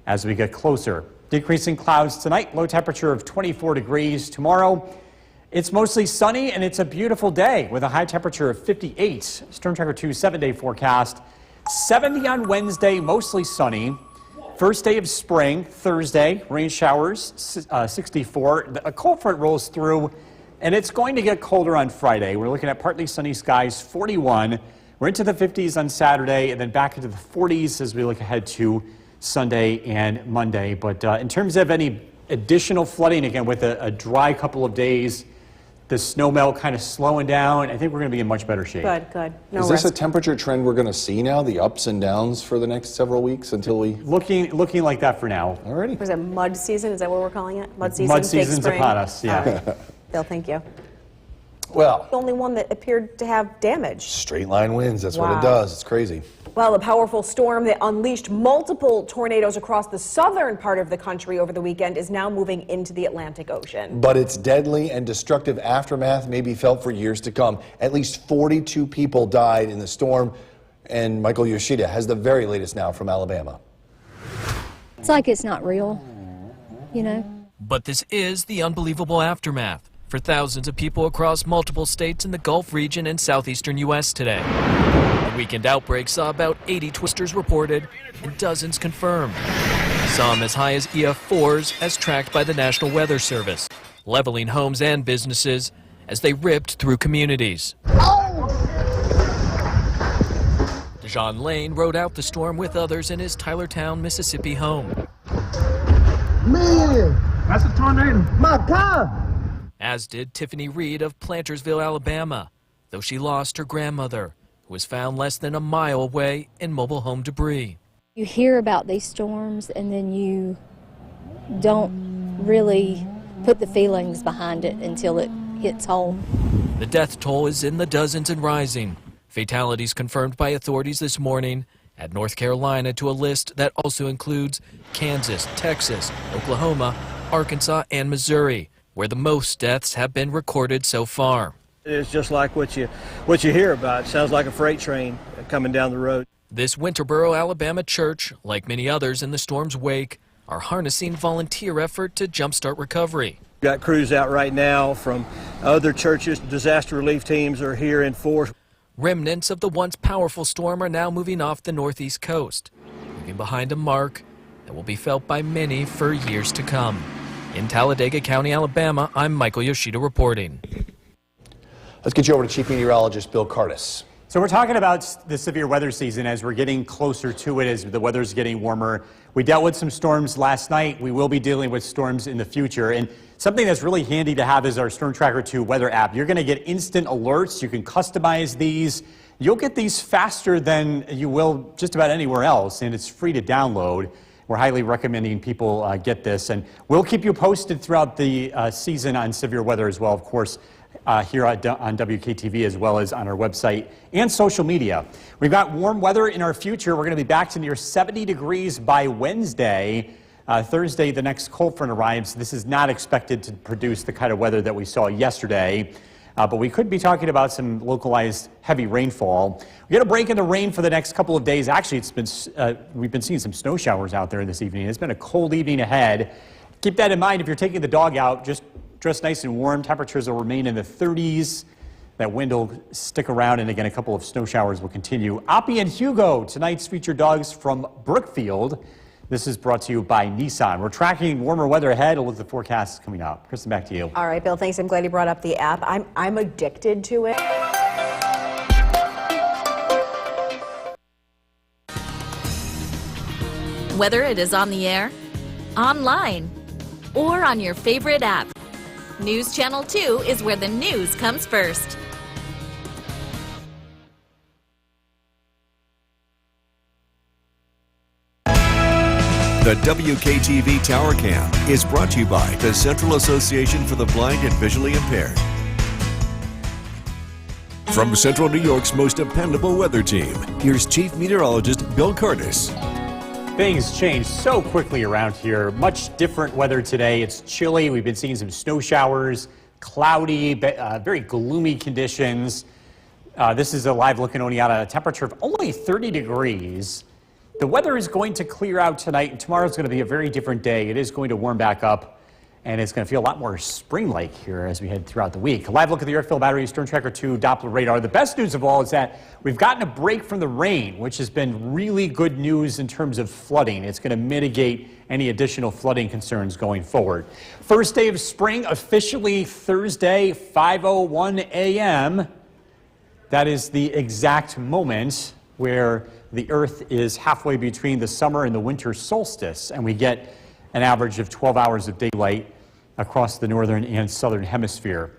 as we get closer. Decreasing clouds tonight, low temperature of 24 degrees. Tomorrow, it's mostly sunny and it's a beautiful day with a high temperature of 58. Storm Tracker 2 7-day forecast. 70 on Wednesday, mostly sunny. First day of spring, Thursday, rain showers, 64. A cold front rolls through, and it's going to get colder on Friday. We're looking at partly sunny skies, 41. We're into the 50s on Saturday, and then back into the 40s as we look ahead to Sunday and Monday. But in terms of any additional flooding, again, with a dry couple of days, the snow melt kind of slowing down, I think we're going to be in much better shape. Good. No Is this risk. a temperature trend we're going to see now, the ups and downs for the next several weeks until we... Looking like that for now. Alrighty. Was it mud season? Is that what we're calling it? Mud season? Mud fake season's spring? upon us, yeah. All right. Bill, thank you. Well, The only one that appeared to have damage. straight line winds, that's what Wow. it does. It's crazy. Well, a powerful storm that unleashed multiple tornadoes across the southern part of the country over the weekend is now moving into the Atlantic Ocean. But its deadly and destructive aftermath may be felt for years to come. At least 42 people died in the storm, and Michael Yoshida has the very latest now from Alabama. It's like it's not real, you know? But this is the unbelievable aftermath for thousands of people across multiple states in the Gulf region and southeastern U.S. today. The weekend outbreak saw about 80 twisters reported and dozens confirmed. Some as high as EF4s as tracked by the National Weather Service, leveling homes and businesses as they ripped through communities. Dejan Lane rode out the storm with others in his Tylertown, Mississippi home. Man, that's a tornado. My God. As did Tiffany Reed of Plantersville, Alabama, though she lost her grandmother, who was found less than a mile away in mobile home debris. You hear about these storms and then you don't really put the feelings behind it until it hits home. The death toll is in the dozens and rising. Fatalities confirmed by authorities this morning. Add North Carolina to a list that also includes Kansas, Texas, Oklahoma, Arkansas, and Missouri, where the most deaths have been recorded so far. It's just like what you hear about. It sounds like a freight train coming down the road. This Winterboro, Alabama church, like many others in the storm's wake, are harnessing volunteer effort to jumpstart recovery. We've got crews out right now from other churches. Disaster relief teams are here in force. Remnants of the once powerful storm are now moving off the northeast coast, leaving behind a mark that will be felt by many for years to come. In Talladega County, Alabama, I'm Michael Yoshida reporting. Let's get you over to Chief Meteorologist Bill Curtis. So we're talking about the severe weather season as we're getting closer to it, as the weather's getting warmer. We dealt with some storms last night. We will be dealing with storms in the future. And something that's really handy to have is our Storm Tracker 2 weather app. You're going to get instant alerts. You can customize these. You'll get these faster than you will just about anywhere else, and it's free to download. We're highly recommending people get this. And we'll keep you posted throughout the season on severe weather as well, of course. Here on WKTV as well as on our website and social media. We've got warm weather in our future. We're going to be back to near 70 degrees by Wednesday. Thursday, the next cold front arrives. This is not expected to produce the kind of weather that we saw yesterday, but we could be talking about some localized heavy rainfall. We get a break in the rain for the next couple of days. Actually, we've been seeing some snow showers out there this evening. It's been a cold evening ahead. Keep that in mind if you're taking the dog out. Just dress nice and warm. Temperatures will remain in the 30s. That wind will stick around, and again, a couple of snow showers will continue. Oppie and Hugo, tonight's featured dogs from Brookfield. This is brought to you by Nissan. We're tracking warmer weather ahead. We'll look at the forecast coming up. Kristen, back to you. All right, Bill, thanks. I'm glad you brought up the app. I'm addicted to it. Whether it is on the air, online, or on your favorite app, News Channel 2 is where the news comes first. The WKTV Tower Cam is brought to you by the Central Association for the Blind and Visually Impaired. From Central New York's most dependable weather team, here's Chief Meteorologist Bill Curtis. Things change so quickly around here. Much different weather today. It's chilly. We've been seeing some snow showers. cloudy, very gloomy conditions. This is a live look in Oneonta, a temperature of only 30 degrees. The weather is going to clear out tonight, and tomorrow is going to be a very different day. It is going to warm back up, and it's going to feel a lot more spring-like here as we head throughout the week. A live look at the Yorkville Battery Storm Tracker 2 Doppler radar. The best news of all is that we've gotten a break from the rain, which has been really good news in terms of flooding. It's going to mitigate any additional flooding concerns going forward. First day of spring, officially Thursday, 5:01 a.m. That is the exact moment where the Earth is halfway between the summer and the winter solstice, and we get an average of 12 hours of daylight across the northern and southern hemisphere.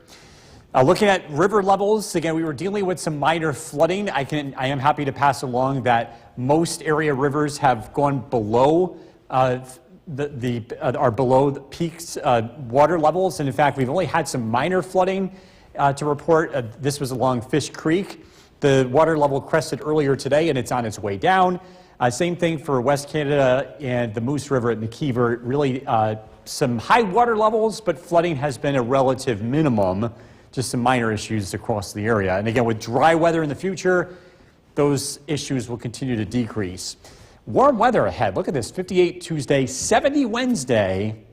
Looking at river levels, again, we were dealing with some minor flooding. I am happy to pass along that most area rivers have gone below are below the peaks water levels, and in fact, we've only had some minor flooding to report. This was along Fish Creek. The water level crested earlier today, and it's on its way down. Same thing for West Canada and the Moose River at McKeever. Really some high water levels, but flooding has been a relative minimum, just some minor issues across the area. And again, with dry weather in the future, those issues will continue to decrease. Warm weather ahead. Look at this, 58 Tuesday, 70 Wednesday.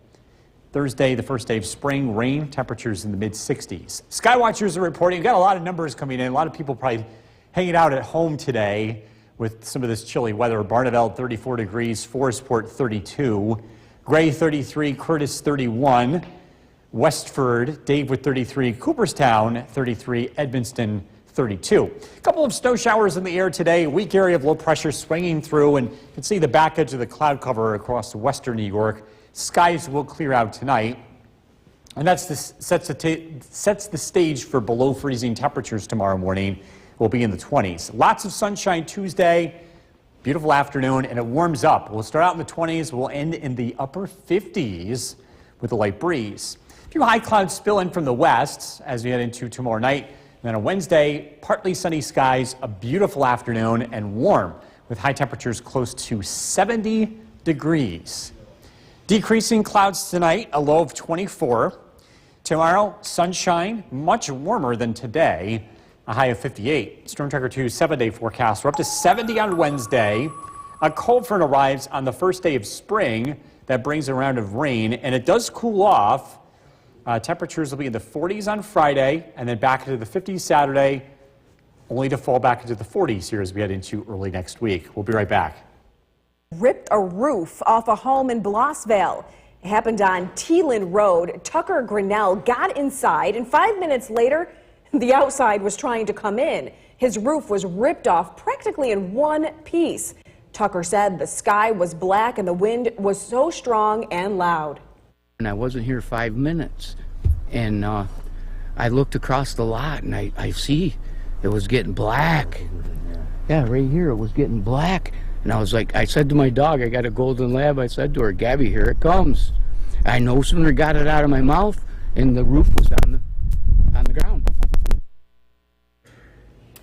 Thursday, the first day of spring, rain, temperatures in the mid-60s. Skywatchers are reporting. We've got a lot of numbers coming in. A lot of people probably hanging out at home today with some of this chilly weather. Barneveld, 34 degrees. Forestport, 32. Gray, 33. Curtis, 31. Westford, Dave with 33. Cooperstown, 33. Edmonston, 32. A couple of snow showers in the air today. A weak area of low pressure swinging through, and you can see the back edge of the cloud cover across western New York. Skies will clear out tonight, and that sets the stage for below freezing temperatures tomorrow morning. We'll be in the 20s. Lots of sunshine Tuesday, beautiful afternoon, and it warms up. We'll start out in the 20s. We'll end in the upper 50s with a light breeze. A few high clouds spill in from the west as we head into tomorrow night. And then on Wednesday, partly sunny skies, a beautiful afternoon, and warm with high temperatures close to 70 degrees. Decreasing clouds tonight, a low of 24. Tomorrow, sunshine, much warmer than today, a high of 58. Storm Tracker 2 7-day forecast. We're up to 70 on Wednesday. A cold front arrives on the first day of spring. That brings a round of rain, and it does cool off. Temperatures will be in the 40s on Friday, and then back into the 50s Saturday, only to fall back into the 40s here as we head into early next week. We'll be right back. Ripped a roof off a home in Blossville. It happened on Teelan Road. Tucker Grinnell got inside, and 5 minutes later, the outside was trying to come in. His roof was ripped off practically in one piece. Tucker said the sky was black and the wind was so strong and loud. And I wasn't here 5 minutes, and I looked across the lot, and I see it was getting black. Yeah, right here it was getting black. And I was like, I said to my dog, I got a golden lab, I said to her, Gabby, here it comes. I no sooner got it out of my mouth, and the roof was on the ground.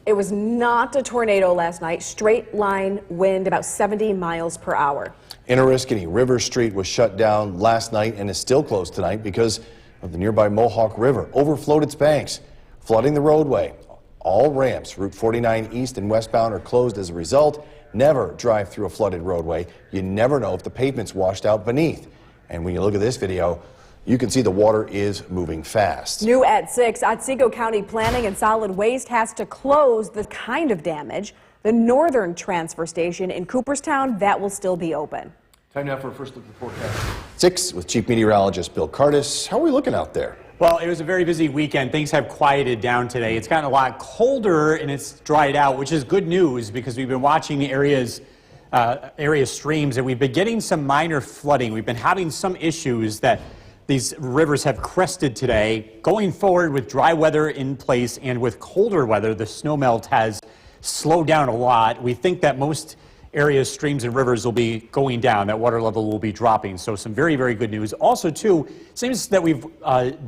It was not a tornado last night. Straight line wind, about 70 miles per hour. In Oriskany, River Street was shut down last night and is still closed tonight because of the nearby Mohawk River. Overflowed its banks, flooding the roadway. All ramps, Route 49 east and westbound, are closed as a result. Never drive through a flooded roadway. You never know if the pavement's washed out beneath. And when you look at this video, you can see the water is moving fast. New at 6, Otsego County Planning and Solid Waste has to close the kind of damage. The northern transfer station in Cooperstown, that will still be open. Time now for a first look at the forecast. 6 with Chief Meteorologist Bill Curtis. How are we looking out there? Well, it was a very busy weekend. Things have quieted down today. It's gotten a lot colder and it's dried out, which is good news because we've been watching the area streams and we've been getting some minor flooding. We've been having some issues that these rivers have crested today. Going forward with dry weather in place and with colder weather, the snowmelt has slowed down a lot. We think that most areas, streams and rivers will be going down, that water level will be dropping. So some very, very good news. Also, too, it seems that we've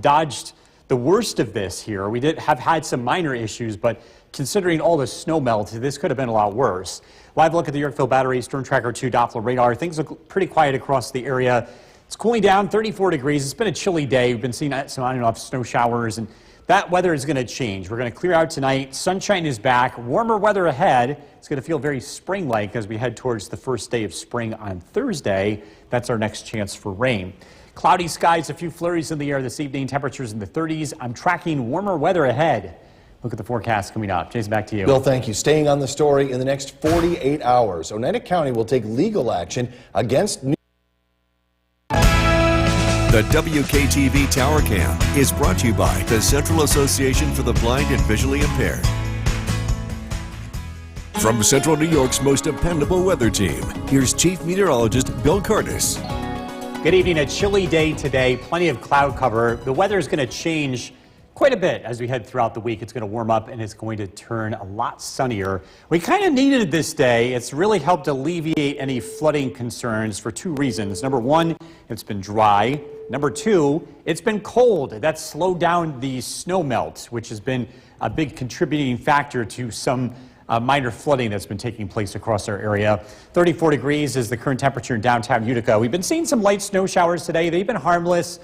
dodged the worst of this here. We have had some minor issues, but considering all the snow melt, this could have been a lot worse. Live look at the Yorkville Battery Storm Tracker 2 Doppler radar. Things look pretty quiet across the area. It's cooling down, 34 degrees. It's been a chilly day. We've been seeing some on and off snow showers, and that weather is going to change. We're going to clear out tonight. Sunshine is back. Warmer weather ahead. It's going to feel very spring-like as we head towards the first day of spring on Thursday. That's our next chance for rain. Cloudy skies, a few flurries in the air this evening. Temperatures in the 30s. I'm tracking warmer weather ahead. Look at the forecast coming up. Jason, back to you. Bill, thank you. Staying on the story, in the next 48 hours, Oneida County will take legal action against New The WKTV Tower Cam is brought to you by the Central Association for the Blind and Visually Impaired. From Central New York's most dependable weather team, here's Chief Meteorologist Bill Curtis. Good evening. A chilly day today. Plenty of cloud cover. The weather is going to change quite a bit as we head throughout the week. It's going to warm up and it's going to turn a lot sunnier. We kind of needed it this day. It's really helped alleviate any flooding concerns for two reasons. Number one, it's been dry. Number two, it's been cold. That's slowed down the snow melt, which has been a big contributing factor to some minor flooding that's been taking place across our area. 34 degrees is the current temperature in downtown Utica. We've been seeing some light snow showers today. They've been harmless.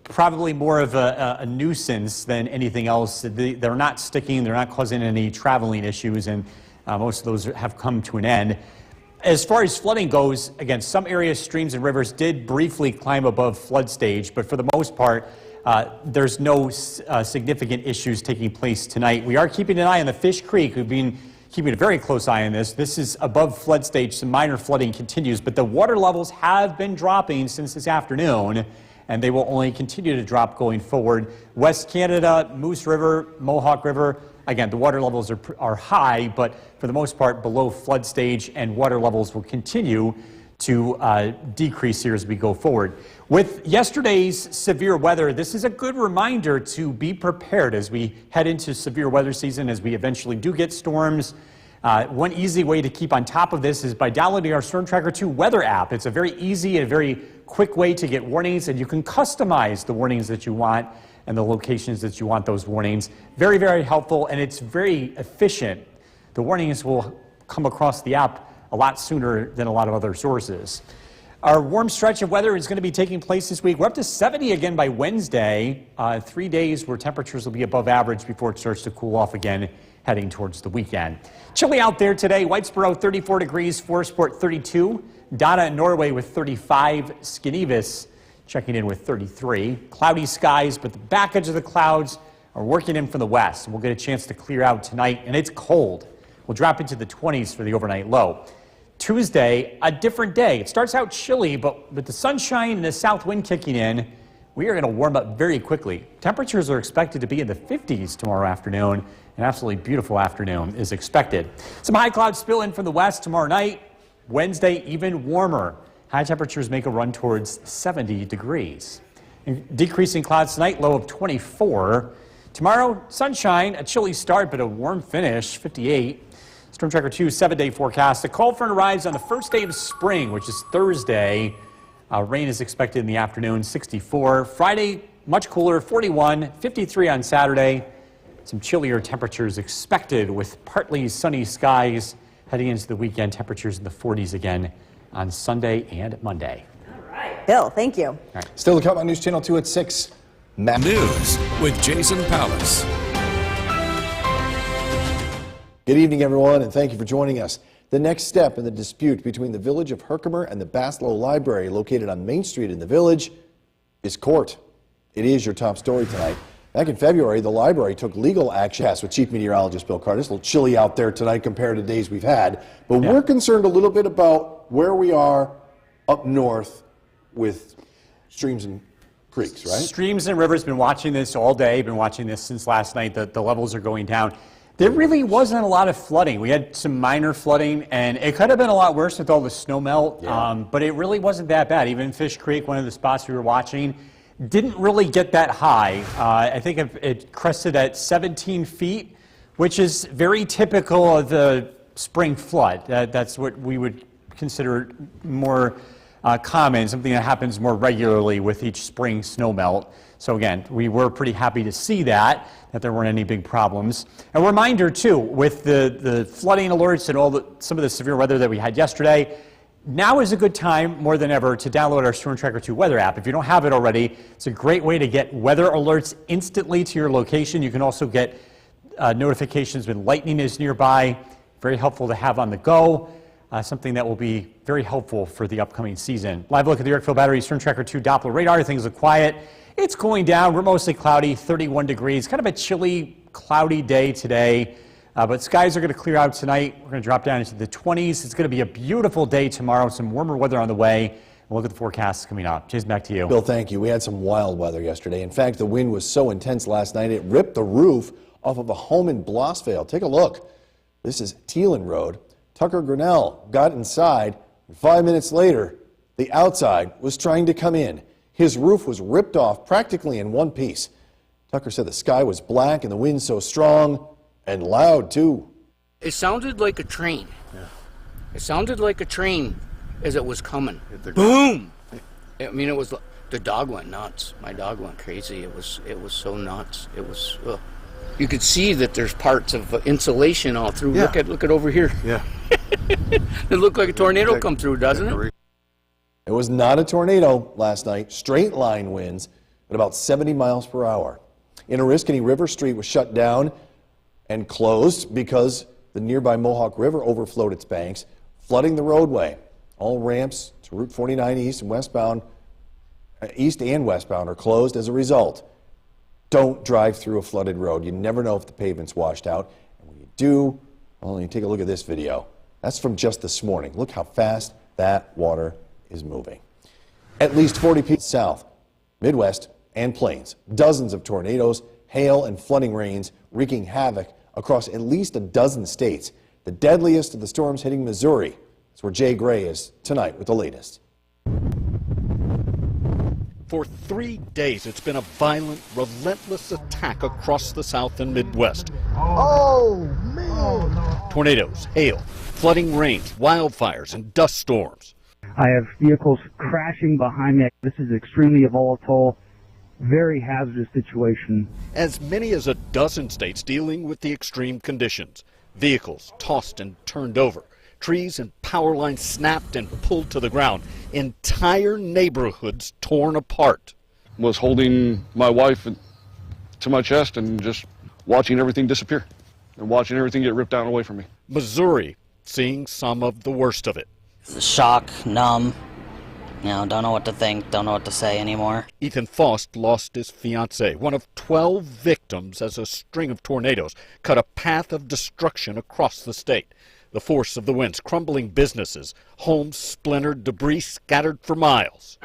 Probably more of a nuisance than anything else. They're not sticking, they're not causing any traveling issues, and most of those have come to an end. As far as flooding goes, again, some areas, streams and rivers did briefly climb above flood stage, but for the most part, there's no significant issues taking place tonight. We are keeping an eye on the Fish Creek. We've been keeping a very close eye on this. This is above flood stage. Some minor flooding continues, but the water levels have been dropping since this afternoon, and they will only continue to drop going forward. West Canada, Moose River, Mohawk River, again, the water levels are high, but for the most part below flood stage, and water levels will continue to decrease here as we go forward. With yesterday's severe weather, this is a good reminder to be prepared as we head into severe weather season, as we eventually do get storms. One easy way to keep on top of this is by downloading our Storm Tracker 2 weather app. It's a very easy and very quick way to get warnings, and you can customize the warnings that you want and the locations that you want those warnings. Very, very helpful, and it's very efficient. The warnings will come across the app a lot sooner than a lot of other sources. Our warm stretch of weather is going to be taking place this week. We're up to 70 again by Wednesday. 3 days where temperatures will be above average before it starts to cool off again heading towards the weekend. Chilly out there today. Whitesboro 34 degrees, Foresport 32. Donna in Norway with 35. Skenevis checking in with 33. Cloudy skies, but the back edge of the clouds are working in from the west. We'll get a chance to clear out tonight, and it's cold. We'll drop into the 20s for the overnight low. Tuesday, a different day. It starts out chilly, but with the sunshine and the south wind kicking in, we are going to warm up very quickly. Temperatures are expected to be in the 50s tomorrow afternoon. An absolutely beautiful afternoon is expected. Some high clouds spill in from the west tomorrow night. Wednesday, even warmer. High temperatures make a run towards 70 degrees. Decreasing clouds tonight, low of 24. Tomorrow, sunshine, a chilly start, but a warm finish, 58. Storm Tracker 2 7-day forecast. The cold front arrives on the first day of spring, which is Thursday. Rain is expected in the afternoon, 64. Friday, much cooler, 41. 53 on Saturday. Some chillier temperatures expected with partly sunny skies heading into the weekend. Temperatures in the 40s again on Sunday and Monday. All right. Bill, thank you. Still to come on News Channel 2 at 6. News with Jason Pallas. Good evening, everyone, and thank you for joining us. The next step in the dispute between the Village of Herkimer and the Baslow Library, located on Main Street in the Village, is court. It is your top story tonight. Back in February, the library took legal action with Chief Meteorologist Bill Curtis. A little chilly out there tonight compared to days we've had, but we're concerned a little bit about where we are up north with streams and creeks, right? Streams and rivers, been watching this all day, been watching this since last night. The levels are going down. There really wasn't a lot of flooding. We had some minor flooding, and it could have been a lot worse with all the snow melt, but it really wasn't that bad. Even Fish Creek, one of the spots we were watching, didn't really get that high. I think it crested at 17 feet, which is very typical of the spring flood. That's what we would consider more common, something that happens more regularly with each spring snow melt. So again, we were pretty happy to see that there weren't any big problems. A reminder too, with the flooding alerts and some of the severe weather that we had yesterday, Now is a good time, more than ever, to download our Storm Tracker 2 weather app. If you don't have it already, it's a great way to get weather alerts instantly to your location. You can also get notifications when lightning is nearby. Very helpful to have on the go. Something that will be very helpful for the upcoming season. Live look at the Yorkville Battery Storm Tracker 2 Doppler radar. Things look quiet. It's cooling down. We're mostly cloudy, 31 degrees. Kind of a chilly, cloudy day today. But skies are going to clear out tonight. We're going to drop down into the 20s. It's going to be a beautiful day tomorrow. Some warmer weather on the way. We'll look at the forecasts coming up. Jason, back to you. Bill, thank you. We had some wild weather yesterday. In fact, the wind was so intense last night, it ripped the roof off of a home in Blossvale. Take a look. This is Teelan Road. Tucker Grinnell got inside, and 5 minutes later, the outside was trying to come in. His roof was ripped off practically in one piece. Tucker said the sky was black and the wind so strong and loud, too. It sounded like a train. Yeah. It sounded like a train as it was coming. Boom! I mean, it was, the dog went nuts. My dog went crazy. It was so nuts. It was, you could see that there's parts of insulation all through. Yeah. Look at over here. Yeah. It looked like a tornado come through, doesn't it? It was not a tornado last night. Straight line winds at about 70 miles per hour. In Oriskany, River Street was shut down and closed because the nearby Mohawk River overflowed its banks, flooding the roadway. All ramps to Route 49 east and westbound are closed as a result. Don't drive through a flooded road. You never know if the pavement's washed out. And when you do, well, you take a look at this video. That's from just this morning. Look how fast that water is moving. At least 40 people south, Midwest, and Plains. Dozens of tornadoes, hail, and flooding rains wreaking havoc across at least a dozen states. The deadliest of the storms hitting Missouri. That's where Jay Gray is tonight with the latest. For 3 days, it's been a violent, relentless attack across the South and Midwest. Oh, man! Tornadoes, hail, flooding rains, wildfires, and dust storms. I have vehicles crashing behind me. This is extremely volatile, very hazardous situation. As many as a dozen states dealing with the extreme conditions. Vehicles tossed and turned over. Trees and power lines snapped and pulled to the ground. Entire neighborhoods torn apart. Was holding my wife to my chest and just watching everything disappear and watching everything get ripped out and away from me. Missouri seeing some of the worst of it. Shock, numb, don't know what to think, don't know what to say anymore. Ethan Faust lost his fiancée, one of 12 victims as a string of tornadoes cut a path of destruction across the state. The force of the winds crumbling businesses, homes splintered, debris scattered for miles.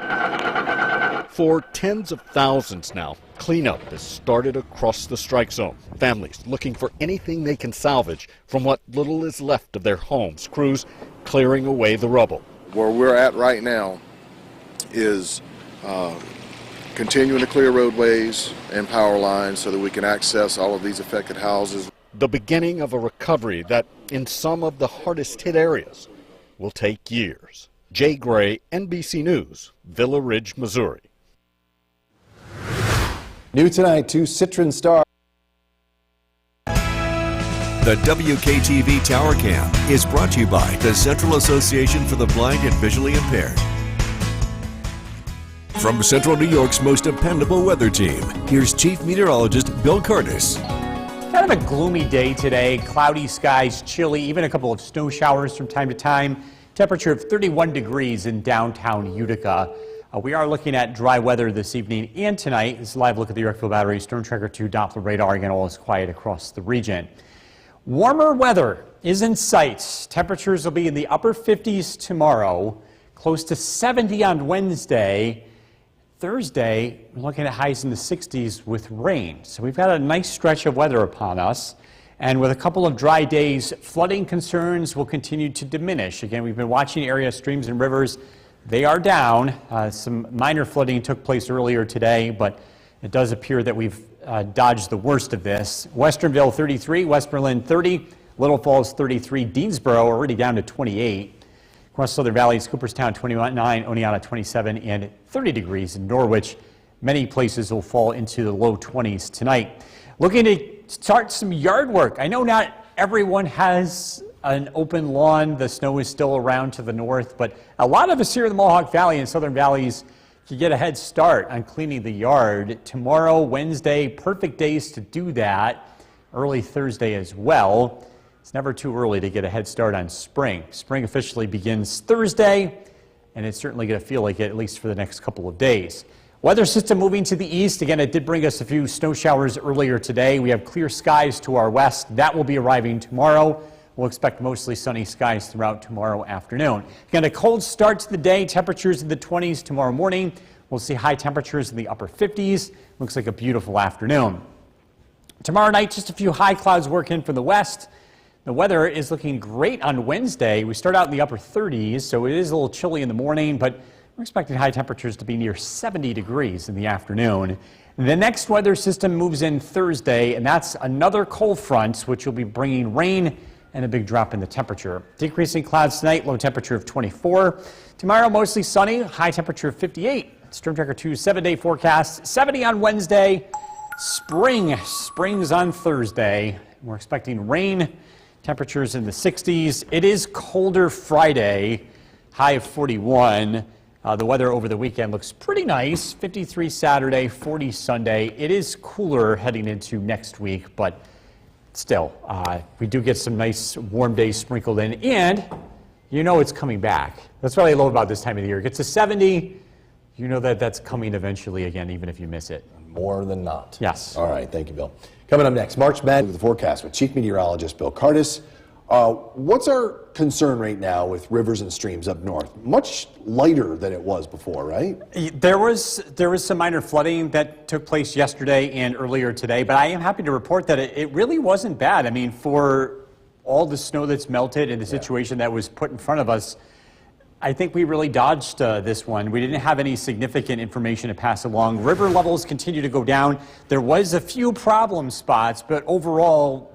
For tens of thousands now, cleanup has started across the strike zone. Families looking for anything they can salvage from what little is left of their homes. Crews clearing away the rubble. Where we're at right now is continuing to clear roadways and power lines so that we can access all of these affected houses. The beginning of a recovery that, in some of the hardest hit areas, will take years. Jay Gray, NBC News, Villa Ridge, Missouri. New tonight, 2 Citron stars. The WKTV Tower Cam is brought to you by the Central Association for the Blind and Visually Impaired. From Central New York's most dependable weather team, here's Chief Meteorologist Bill Curtis. Kind of a gloomy day today. Cloudy skies, chilly, even a couple of snow showers from time to time. Temperature of 31 degrees in downtown Utica. We are looking at dry weather this evening and tonight. This is a live look at the Yorkville Battery Storm Tracker 2 Doppler radar. Again, all is quiet across the region. Warmer weather is in sight. Temperatures will be in the upper 50s tomorrow, close to 70 on Wednesday. Thursday, we're looking at highs in the 60s with rain. So we've got a nice stretch of weather upon us. And with a couple of dry days, flooding concerns will continue to diminish. Again, we've been watching area streams and rivers. They are down. Some minor flooding took place earlier today, but it does appear that we've dodged the worst of this. Westernville 33, West Berlin 30, Little Falls 33, Deansboro already down to 28. Across Southern Valleys, Cooperstown 29, Oneonta 27, and 30 degrees in Norwich. Many places will fall into the low 20s tonight. Looking to start some yard work. I know not everyone has an open lawn. The snow is still around to the north, but a lot of us here in the Mohawk Valley and Southern Valleys can get a head start on cleaning the yard. Tomorrow, Wednesday, perfect days to do that. Early Thursday as well. It's never too early to get a head start on spring. Spring officially begins Thursday, and it's certainly going to feel like it at least for the next couple of days. Weather system moving to the east. Again, it did bring us a few snow showers earlier today. We have clear skies to our west. That will be arriving tomorrow. We'll expect mostly sunny skies throughout tomorrow afternoon. Again, a cold start to the day. Temperatures in the 20s tomorrow morning. We'll see high temperatures in the upper 50s. Looks like a beautiful afternoon. Tomorrow night, just a few high clouds work in from the west. The weather is looking great on Wednesday. We start out in the upper 30s, so it is a little chilly in the morning, but we're expecting high temperatures to be near 70 degrees in the afternoon. The next weather system moves in Thursday, and that's another cold front, which will be bringing rain and a big drop in the temperature. Decreasing clouds tonight, low temperature of 24. Tomorrow, mostly sunny, high temperature of 58. Storm Tracker 2's 7-day forecast, 70 on Wednesday. Spring's on Thursday. We're expecting rain, temperatures in the 60s. It is colder Friday, high of 41. The weather over the weekend looks pretty nice. 53 Saturday, 40 Sunday. It is cooler heading into next week, but still, we do get some nice warm days sprinkled in, and you know it's coming back. That's what I love about this time of the year. It gets to 70, you know that that's coming eventually again, even if you miss it. More than not. Yes. All right, thank you, Bill. Coming up next, March Madness with the forecast with Chief Meteorologist Bill Cardis. What's our concern right now with rivers and streams up north? Much lighter than it was before, right? There was some minor flooding that took place yesterday and earlier today, but I am happy to report that it really wasn't bad. I mean, for all the snow that's melted and the situation that was put in front of us, I think we really dodged this one. We didn't have any significant information to pass along. River levels continue to go down. There was a few problem spots, but overall,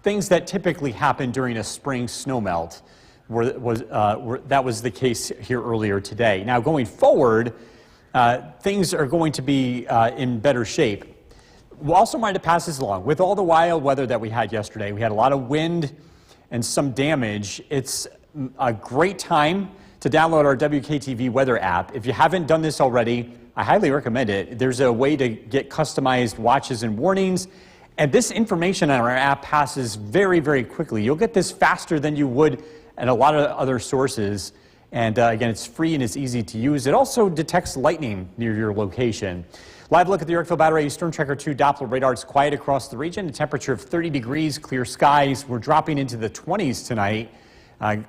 things that typically happen during a spring snowmelt that was the case here earlier today. Now, going forward, things are going to be in better shape. We also wanted to pass this along. With all the wild weather that we had yesterday, we had a lot of wind and some damage. It's a great time to download our WKTV weather app. If you haven't done this already, I highly recommend it. There's a way to get customized watches and warnings, and this information on our app passes very, very quickly. You'll get this faster than you would at a lot of other sources, and again, it's free and it's easy to use. It also detects lightning near your location. Live look at the Yorkville Battery Storm Tracker 2 Doppler radar. It's quiet across the region. A temperature of 30 degrees, clear skies. We're dropping into the 20s tonight.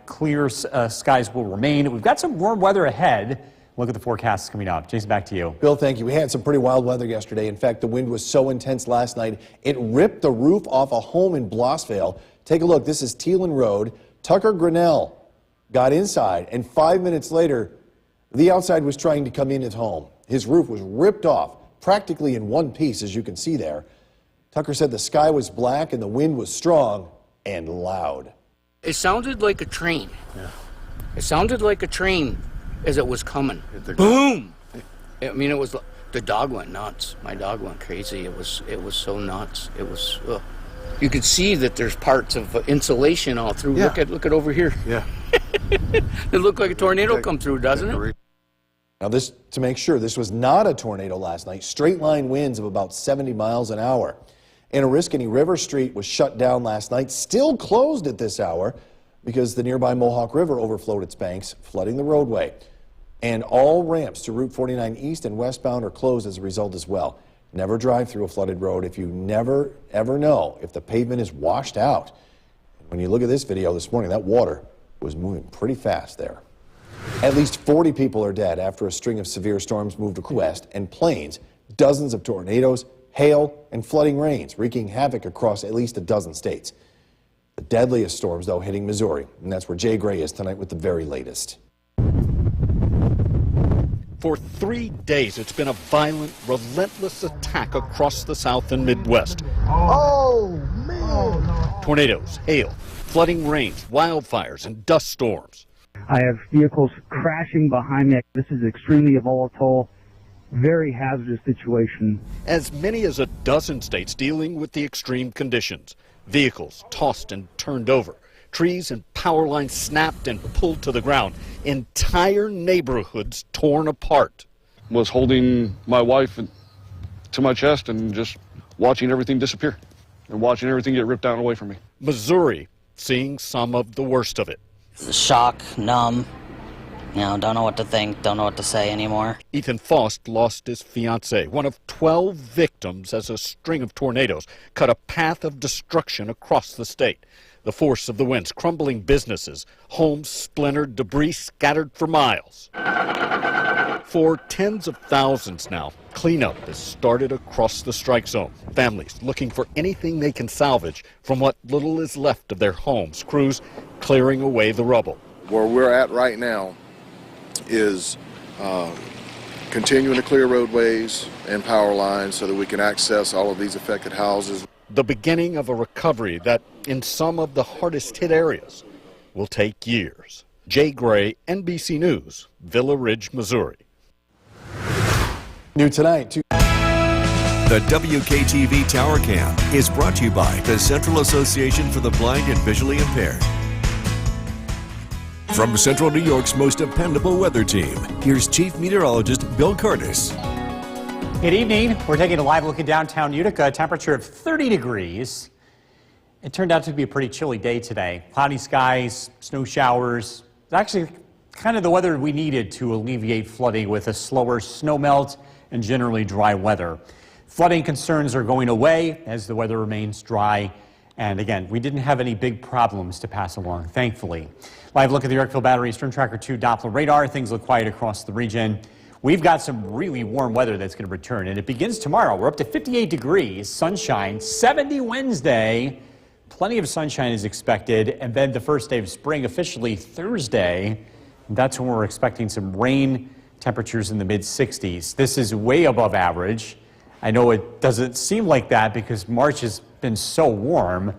Clear skies will remain. We've got some warm weather ahead. Look at the forecasts coming up. Jason, back to you. Bill, thank you. We had some pretty wild weather yesterday. In fact, the wind was so intense last night, it ripped the roof off a home in Blossville. Take a look. This is Teelan Road. Tucker Grinnell got inside, and 5 minutes later, the outside was trying to come in his home. His roof was ripped off, practically in one piece, as you can see there. Tucker said the sky was black and the wind was strong and loud. It sounded like a train. Yeah. It sounded like a train as it was coming. Boom! I mean, it was. The dog went nuts. My dog went crazy. It was so nuts. It was. You could see that there's parts of insulation all through. Yeah. Look at over here. Yeah. It looked like a tornado come through, doesn't it? Now, this to make sure this was not a tornado last night. Straight line winds of about 70 miles an hour. And Oriskany River Street was shut down last night, still closed at this hour because the nearby Mohawk River overflowed its banks, flooding the roadway. And all ramps to Route 49 east and westbound are closed as a result as well. Never drive through a flooded road if you never, ever know if the pavement is washed out. When you look at this video this morning, that water was moving pretty fast there. At least 40 people are dead after a string of severe storms moved west and plains, dozens of tornadoes, hail, and flooding rains, wreaking havoc across at least a dozen states. The deadliest storms, though, hitting Missouri, and that's where Jay Gray is tonight with the very latest. For 3 days, it's been a violent, relentless attack across the South and Midwest. Oh, man! Tornadoes, hail, flooding rains, wildfires, and dust storms. I have vehicles crashing behind me. This is extremely volatile, very hazardous situation. As many as a dozen states dealing with the extreme conditions. Vehicles tossed and turned over. Trees and power lines snapped and pulled to the ground. Entire neighborhoods torn apart. Was holding my wife to my chest and just watching everything disappear and watching everything get ripped down away from me. Missouri seeing some of the worst of it. Shock, numb. Don't know what to think, don't know what to say anymore. Ethan Faust lost his fiancée, one of 12 victims as a string of tornadoes cut a path of destruction across the state. The force of the winds crumbling businesses, homes splintered, debris scattered for miles. For tens of thousands now, cleanup has started across the strike zone. Families looking for anything they can salvage from what little is left of their homes. Crews clearing away the rubble. Where we're at right now is continuing to clear roadways and power lines so that we can access all of these affected houses. The beginning of a recovery that, in some of the hardest hit areas, will take years. Jay Gray, NBC News, Villa Ridge, Missouri. New tonight, The WKTV Tower Cam is brought to you by the Central Association for the Blind and Visually Impaired. From Central New York's most dependable weather team, here's Chief Meteorologist Bill Curtis. Good evening. We're taking a live look at downtown Utica, a temperature of 30 degrees. It turned out to be a pretty chilly day today. Cloudy skies, snow showers. It's actually kind of the weather we needed to alleviate flooding with a slower snow melt and generally dry weather. Flooding concerns are going away as the weather remains dry. And again, we didn't have any big problems to pass along, thankfully. Live look at the Yorkville Battery Storm Tracker 2 Doppler radar. Things look quiet across the region. We've got some really warm weather that's going to return, and it begins tomorrow. We're up to 58 degrees, sunshine, 70 Wednesday. Plenty of sunshine is expected, and then the first day of spring officially Thursday. That's when we're expecting some rain, temperatures in the mid-60s. This is way above average. I know it doesn't seem like that because March has been so warm,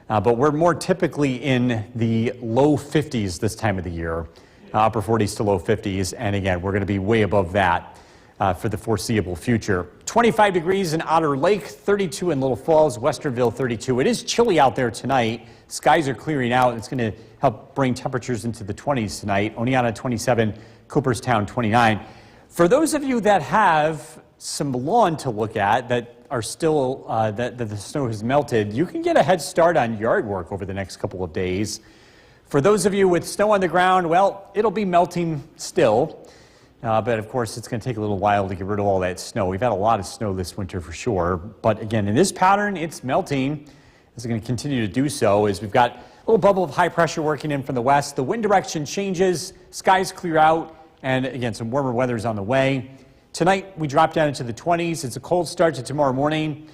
but we're more typically in the low 50s this time of the year. Upper 40s to low 50s, and again, we're going to be way above that for the foreseeable future. 25 degrees in Otter Lake, 32 in Little Falls, Westerville 32. It is chilly out there tonight. Skies are clearing out. It's going to help bring temperatures into the 20s tonight. Oneonta 27, Cooperstown 29. For those of you that have some lawn to look at that are still, that the snow has melted, you can get a head start on yard work over the next couple of days. For those of you with snow on the ground, well, it'll be melting still, but of course it's going to take a little while to get rid of all that snow. We've had a lot of snow this winter for sure, but again, in this pattern, it's melting. It's going to continue to do so as we've got a little bubble of high pressure working in from the west. The wind direction changes, skies clear out, and again, some warmer weather's on the way. Tonight, we drop down into the 20s. It's a cold start to tomorrow morning.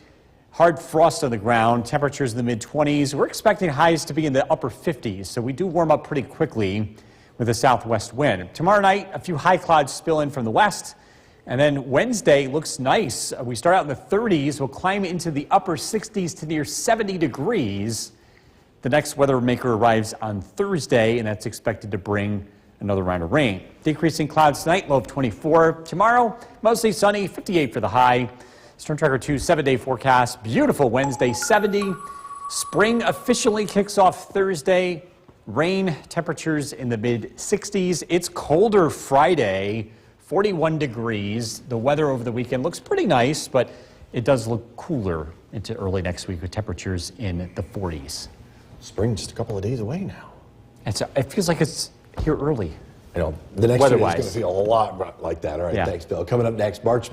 Hard frost on the ground, temperatures in the mid-20s. We're expecting highs to be in the upper 50s, so we do warm up pretty quickly with a southwest wind. Tomorrow night, a few high clouds spill in from the west, and then Wednesday looks nice. We start out in the 30s. We'll climb into the upper 60s to near 70 degrees. The next weather maker arrives on Thursday, and that's expected to bring another round of rain. Decreasing clouds tonight, low of 24. Tomorrow, mostly sunny, 58 for the high. Storm Tracker 2 7-day forecast. Beautiful Wednesday, 70. Spring officially kicks off Thursday. Rain, temperatures in the mid-60s. It's colder Friday, 41 degrees. The weather over the weekend looks pretty nice, but it does look cooler into early next week with temperatures in the 40s. Spring just a couple of days away now. It feels like it's here early. I know. The next 2 days is going to feel a lot like that. All right, thanks, Bill. Coming up next, March